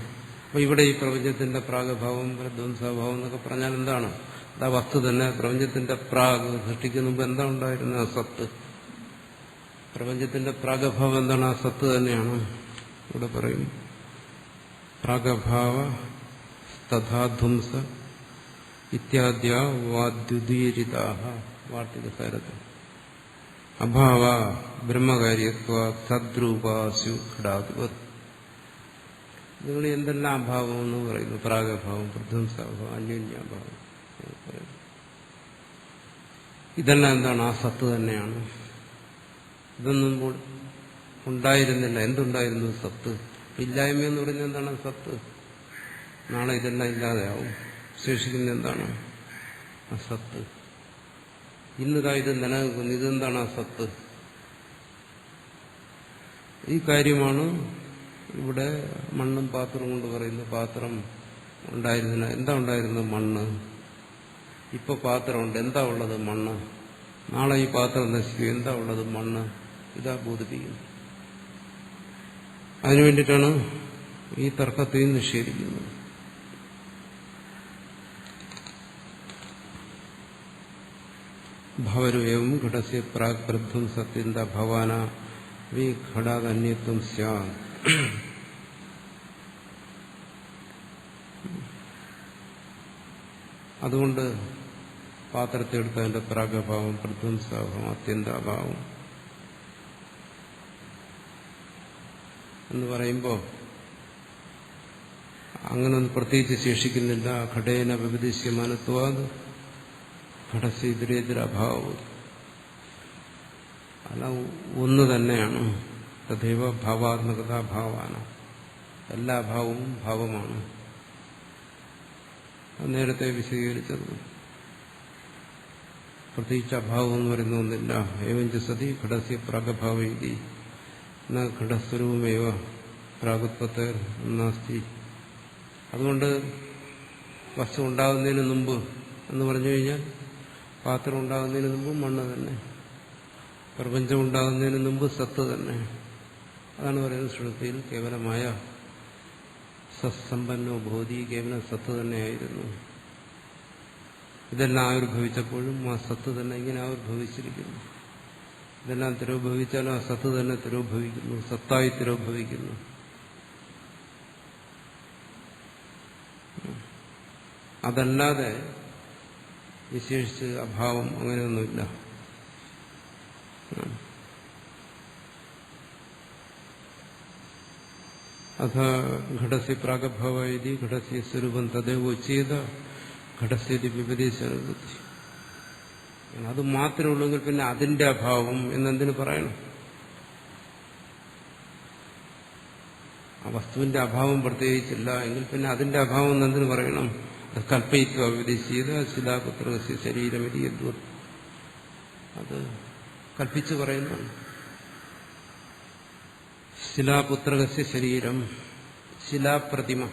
Speaker 1: അപ്പൊ ഇവിടെ ഈ പ്രപഞ്ചത്തിന്റെ പ്രാഗഭാവം പ്രധ്വംസാഭാവം എന്നൊക്കെ പറഞ്ഞാൽ എന്താണ്? അത് ആ വസ്തു തന്നെ. പ്രപഞ്ചത്തിന്റെ പ്രാഗ് സൃഷ്ടിക്കുന്ന മുമ്പ് എന്താ ഉണ്ടായിരുന്നത്? ആ സത്ത്. പ്രപഞ്ചത്തിന്റെ പ്രാഗഭാവം എന്താണ്? ആ സത്ത് തന്നെയാണ്. ഇവിടെ പറയും പ്രാഗഭാവ തഥാധ്വംസ ഇത്യാദ്യ വാദ്യുദീരിതാഹ വാർത്തികസാരത്തിൽ അഭാവ ബ്രഹ്മകാര്യത്വ തദ്രൂപാസു ഘടാധിപത്. നിങ്ങൾ എന്തെല്ലാം അഭാവം എന്ന് പറയുന്നു? പ്രാഗഭാവം, പ്രധ്വംസാഭാവം, അന്യോന്യാഭാവം. ഇതെല്ലാം എന്താണ്? ആ സത്ത് തന്നെയാണ്. ഇതൊന്നും ഉണ്ടായിരുന്നില്ല. എന്തുണ്ടായിരുന്നു? സത്ത്. ഇല്ലായ്മ എന്ന് പറയുന്നത് എന്താണ്? സത്ത്. നാളെ ഇതെല്ലാം ഇല്ലാതെയാവും. ശേഷിക്കുന്ന എന്താണ്? ആ സത്ത്. ഇന്നതാ ഇത് നിലനിൽക്കുന്നു. ഇതെന്താണ്? ആ സത്ത്. ഈ കാര്യമാണ് ഇവിടെ മണ്ണും പാത്രവും കൊണ്ട് പറയുന്നത്. പാത്രം ഉണ്ടായിരുന്നില്ല. എന്താ ഉണ്ടായിരുന്നത്? മണ്ണ്. ഇപ്പൊ പാത്രമുണ്ട്. എന്താ ഉള്ളത്? മണ്ണ്. നാളെ ഈ പാത്രം നശിക്കും. എന്താ ഉള്ളത്? മണ്ണ്. ഇതാ ബോധിപ്പിക്കുന്നു. അതിനുവേണ്ടിയിട്ടാണ് ഈ തർക്കത്തെയും നിഷേധിക്കുന്നത്. ഭാവരൂപം ഘടസ്യ പ്രാഗ് പ്രധ്വം സത്യന്ത ഭവാന വി ഘടാതന്യത്വം സ്യാത്. അതുകൊണ്ട് പാത്രത്തെ എടുത്ത അതിന്റെ പ്രാഗഭാവം, പ്രധ്വംസാഭാവം, അത്യന്താഭാവം എന്ന് പറയുമ്പോൾ അങ്ങനൊന്നും പ്രത്യേകിച്ച് ശേഷിക്കുന്നില്ല. ഘടേന വിപദിശ്യമാനത്വാത് ഘടസ്യതിരേതിരഭാവം. അല്ല, ഒന്ന് തന്നെയാണ്. തഥൈവ ഭാവാത്മകത ഭാവാന. എല്ലാ ഭാവവും ഭാവമാണ്. നേരത്തെ വിശദീകരിച്ചത്. പ്രത്യേകിച്ച് അഭാവം എന്ന് പറയുന്ന ഒന്നില്ല. ഏവഞ്ച സതി ഘടസ്യ പ്രാഗഭാവ ഇതി ന ഘടസ്വരൂപമേവ പ്രാഗുത്പത്തെ നാസ്തി. അതുകൊണ്ട് വസ്തു ഉണ്ടാകുന്നതിന് മുമ്പ് എന്ന് പറഞ്ഞു കഴിഞ്ഞാൽ പാത്രം ഉണ്ടാകുന്നതിന് മുമ്പ് മണ്ണ് തന്നെ, പ്രപഞ്ചം ഉണ്ടാകുന്നതിന് മുമ്പ് സത്ത് തന്നെ. അതാണ് പറയുന്നത് ശ്രുതിയിൽ കേവലമായ സത്സമ്പന്നോ ബോധി കേവലം സത്ത് തന്നെയായിരുന്നു. ഇതെല്ലാം ആവിർഭവിച്ചപ്പോഴും ആ സത്ത് തന്നെ ഇങ്ങനെ ആവിർഭവിച്ചിരിക്കുന്നു. ഇതെല്ലാം തിരോഭവിച്ചാലും ആ സത്ത് തന്നെ തിരോഭവിക്കുന്നു, സത്തായി തിരോഭവിക്കുന്നു. അതല്ലാതെ വിശേഷിച്ച് അഭാവം അങ്ങനെയൊന്നുമില്ല. അഥ ഘടസ്യ പ്രാഗഭാവ ഇതി ഘടസ്യ സ്വരൂപം തദേവോച്യേത ഘടസ്യതി വിപരീശാനുഭൂതി. അത് മാത്രമേ ഉള്ളെങ്കിൽ പിന്നെ അതിന്റെ അഭാവം എന്നെന്തിനു പറയണം? വസ്തുവിന്റെ അഭാവം പ്രത്യേകിച്ചില്ല എങ്കിൽ പിന്നെ അതിന്റെ അഭാവം എന്തിനു പറയണം? കൽപ്പയിത്വ വിദേശീയത ശിലാപുത്രകസ്യ ശരീരമിതി യദ്വത്. അത് കൽപ്പിച്ചു പറയുന്നതാണ്. ശിലാപുത്രകസ്യ ശരീരം, ശിലാപ്രതിമ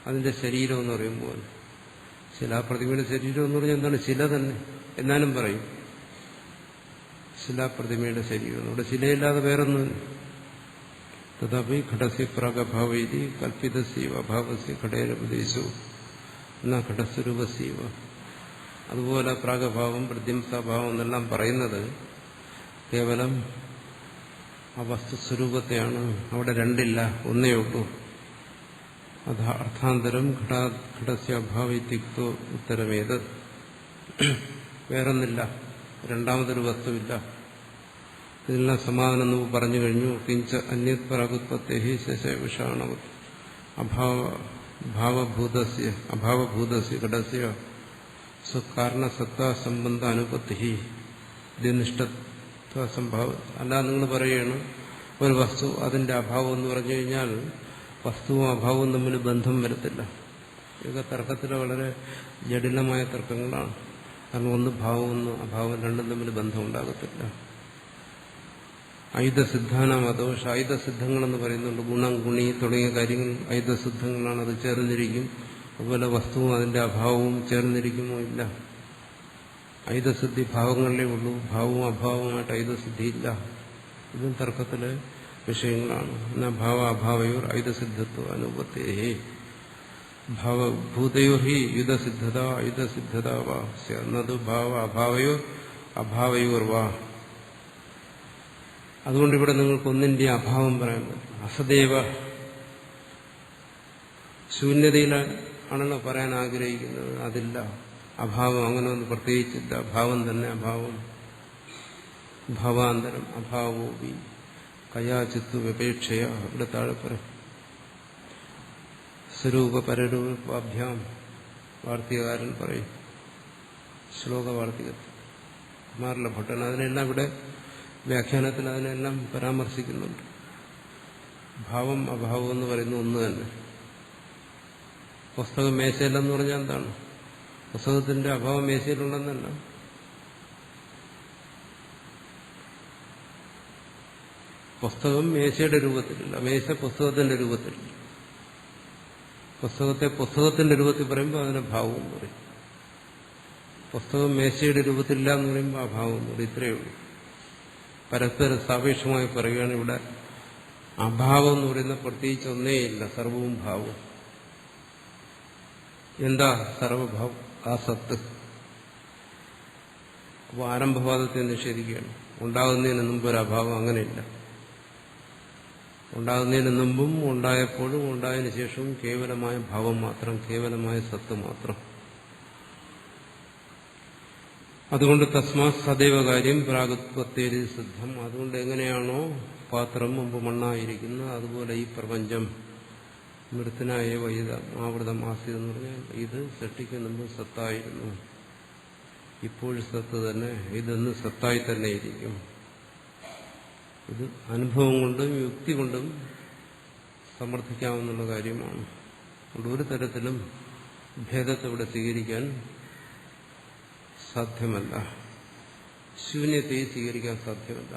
Speaker 1: അതിന്റെ ശരീരം എന്ന് പറയുമ്പോൾ, ശിലാപ്രതിമയുടെ ശരീരം എന്ന് പറഞ്ഞാൽ എന്താണ്? ശില തന്നെ എന്നാലും പറയും ശിലാപ്രതിമയുടെ ശരീരം. അവിടെ ശിലയില്ലാതെ വേറൊന്നുമില്ല. തഥാപി ഘടസ്യ പ്രാഗഭാവൈതി കൽപ്പിതസ്യവ അഭാവസ്യ ഘടേരപദേശവും എന്നാ ഘടസ്വരൂപസ്യവ. അതുപോലെ പ്രാഗഭാവം പ്രത്യംസാഭാവം എന്നെല്ലാം പറയുന്നത് കേവലം ആ വസ്തുസ്വരൂപത്തെയാണ്. അവിടെ രണ്ടില്ല, ഒന്നേ ഉള്ളൂ. അത് അർത്ഥാന്തരം ഘടസ്യ അഭാവൈത്യുക്തോ ഉത്തരമേത്. വേറൊന്നില്ല, രണ്ടാമതൊരു വസ്തുവില്ല. ഇതിനെല്ലാം സമാധാനം നമുക്ക് പറഞ്ഞു കഴിഞ്ഞു. കിഞ്ച അന്യത് പ്രാഗുത്പത്തേഹി ശശവിഷാണവത് അഭാവഭൂതസ്യ ഘടസ്യ സ്വകാരണസത്താ സംബന്ധ അനുപത്തി നിഷ്ഠത്വ സംഭാവ. അല്ലാതെ നിങ്ങൾ പറയുകയാണ് ഒരു വസ്തു അതിന്റെ അഭാവം എന്ന് പറഞ്ഞു കഴിഞ്ഞാൽ വസ്തുവും അഭാവവും തമ്മിൽ ബന്ധം വരത്തില്ല. ഇതൊക്കെ തർക്കത്തിലെ വളരെ ജടിലമായ തർക്കങ്ങളാണ്. കാരണം ഒന്ന് ഭാവം ഒന്ന് അഭാവം രണ്ടും തമ്മിൽ ബന്ധം ഉണ്ടാകത്തില്ല. ഐതസിദ്ധാനാം അതോഷ, ഐതസിദ്ധങ്ങളെന്ന് പറയുന്നുണ്ട്. ഗുണം ഗുണി തുടങ്ങിയ കാര്യങ്ങൾ ഐതസിദ്ധങ്ങളാണ്. അത് ചേർന്നിരിക്കും. അതുപോലെ വസ്തുവും അതിന്റെ അഭാവവും ചേർന്നിരിക്കുമോ? ഇല്ല. ഐതസിദ്ധി ഭാവങ്ങളിലേ ഉള്ളൂ. ഭാവവും അഭാവവുമായിട്ട് ഐതസിദ്ധിയില്ല. ഇതും തർക്കത്തിലെ വിഷയങ്ങളാണ്. എന്നാ ഭാവ അഭാവയോർ ഐതസിദ്ധത്വ അനുപത്തേഹേ ഭാവഭൂതയോ ഹി യുധസിദ്ധത യുധസിദ്ധത വാ എന്നത് ഭാവ അഭാവയോ അഭാവയോർ വാ. അതുകൊണ്ട് ഇവിടെ നിങ്ങൾക്ക് ഒന്നിന്റെ അഭാവം പറയാൻ പറ്റും. അസദേവ ശൂന്യതയിലാണല്ലോ പറയാൻ ആഗ്രഹിക്കുന്നത്. അതില്ല, അഭാവം അങ്ങനെ ഒന്നും പ്രത്യേകിച്ചില്ല. ഭാവം തന്നെ അഭാവം. ഭാവാന്തരം അഭാവോപി കയാചിത്വ വിപേക്ഷയ. ഇവിടെ താഴെ പറയും സ്വരൂപ പരരൂപാഭ്യാം. വാർത്തികകാരൻ പറയും ശ്ലോക വാർത്തികത്തിൽ കുമാരല ഭട്ടൻ അതിനെല്ലാം ഇവിടെ വ്യാഖ്യാനത്തിൽ അതിനെല്ലാം പരാമർശിക്കുന്നുണ്ട്. ഭാവം അഭാവം എന്ന് പറയുന്ന ഒന്ന് തന്നെ. പുസ്തകം മേശയിലെന്ന് പറഞ്ഞാൽ എന്താണ്? പുസ്തകത്തിന്റെ അഭാവം മേശയിലുണ്ടെന്നല്ല. പുസ്തകം മേശയുടെ രൂപത്തിലില്ല, മേശ പുസ്തകത്തിന്റെ രൂപത്തിലില്ല. പുസ്തകത്തെ പുസ്തകത്തിന്റെ രൂപത്തിൽ പറയുമ്പോൾ അതിനെ ഭാവം പറയും. പുസ്തകം മേശയുടെ രൂപത്തിലില്ല എന്ന് പറയുമ്പോൾ അഭാവം എന്ന് പറയും. ഇത്രയേ ഉള്ളൂ. പരസ്പര സാപേക്ഷമായി പറയുകയാണ്. ഇവിടെ അഭാവം എന്ന് പറയുന്ന പ്രത്യേകിച്ച് ഒന്നേയില്ല, സർവവും ഭാവവും. എന്താ സർവഭാവം? ആ സത്ത്. അപ്പോൾ ആരംഭവാദത്തെ നിഷേധിക്കുകയാണ്. ഉണ്ടാകുന്നതിന് മുമ്പ് ഒരു അഭാവം അങ്ങനെയില്ല. ഉണ്ടാകുന്നതിന് മുമ്പും ഉണ്ടായപ്പോഴും ഉണ്ടായതിനു ശേഷവും കേവലമായ ഭാവം മാത്രം, കേവലമായ സത്ത് മാത്രം. അതുകൊണ്ട് തസ്മാ സദൈവ കാര്യം പ്രാഗുത്പത്തേരി സിദ്ധം. അതുകൊണ്ട് എങ്ങനെയാണോ പാത്രം മുമ്പ് മണ്ണായിരിക്കുന്നത് അതുപോലെ ഈ പ്രപഞ്ചം മൃത്തനായ വൈദ ആവൃതം ആസിതെന്ന് പറഞ്ഞാൽ ഇത് സൃഷ്ടിക്കുന്ന മുമ്പ് സത്തായിരുന്നു, ഇപ്പോഴും സത്ത് തന്നെ, ഇതെന്ന് സത്തായി തന്നെ ഇരിക്കും. ഇത് അനുഭവം കൊണ്ടും യുക്തി കൊണ്ടും സമർത്ഥിക്കാവുന്ന കാര്യമാണ്. അതുകൊണ്ട് ഒരു തരത്തിലും ഭേദത്തെ ഇവിടെ സ്വീകരിക്കാൻ സാധ്യമല്ല, ശൂന്യത്തെ സ്വീകരിക്കാൻ സാധ്യമല്ല.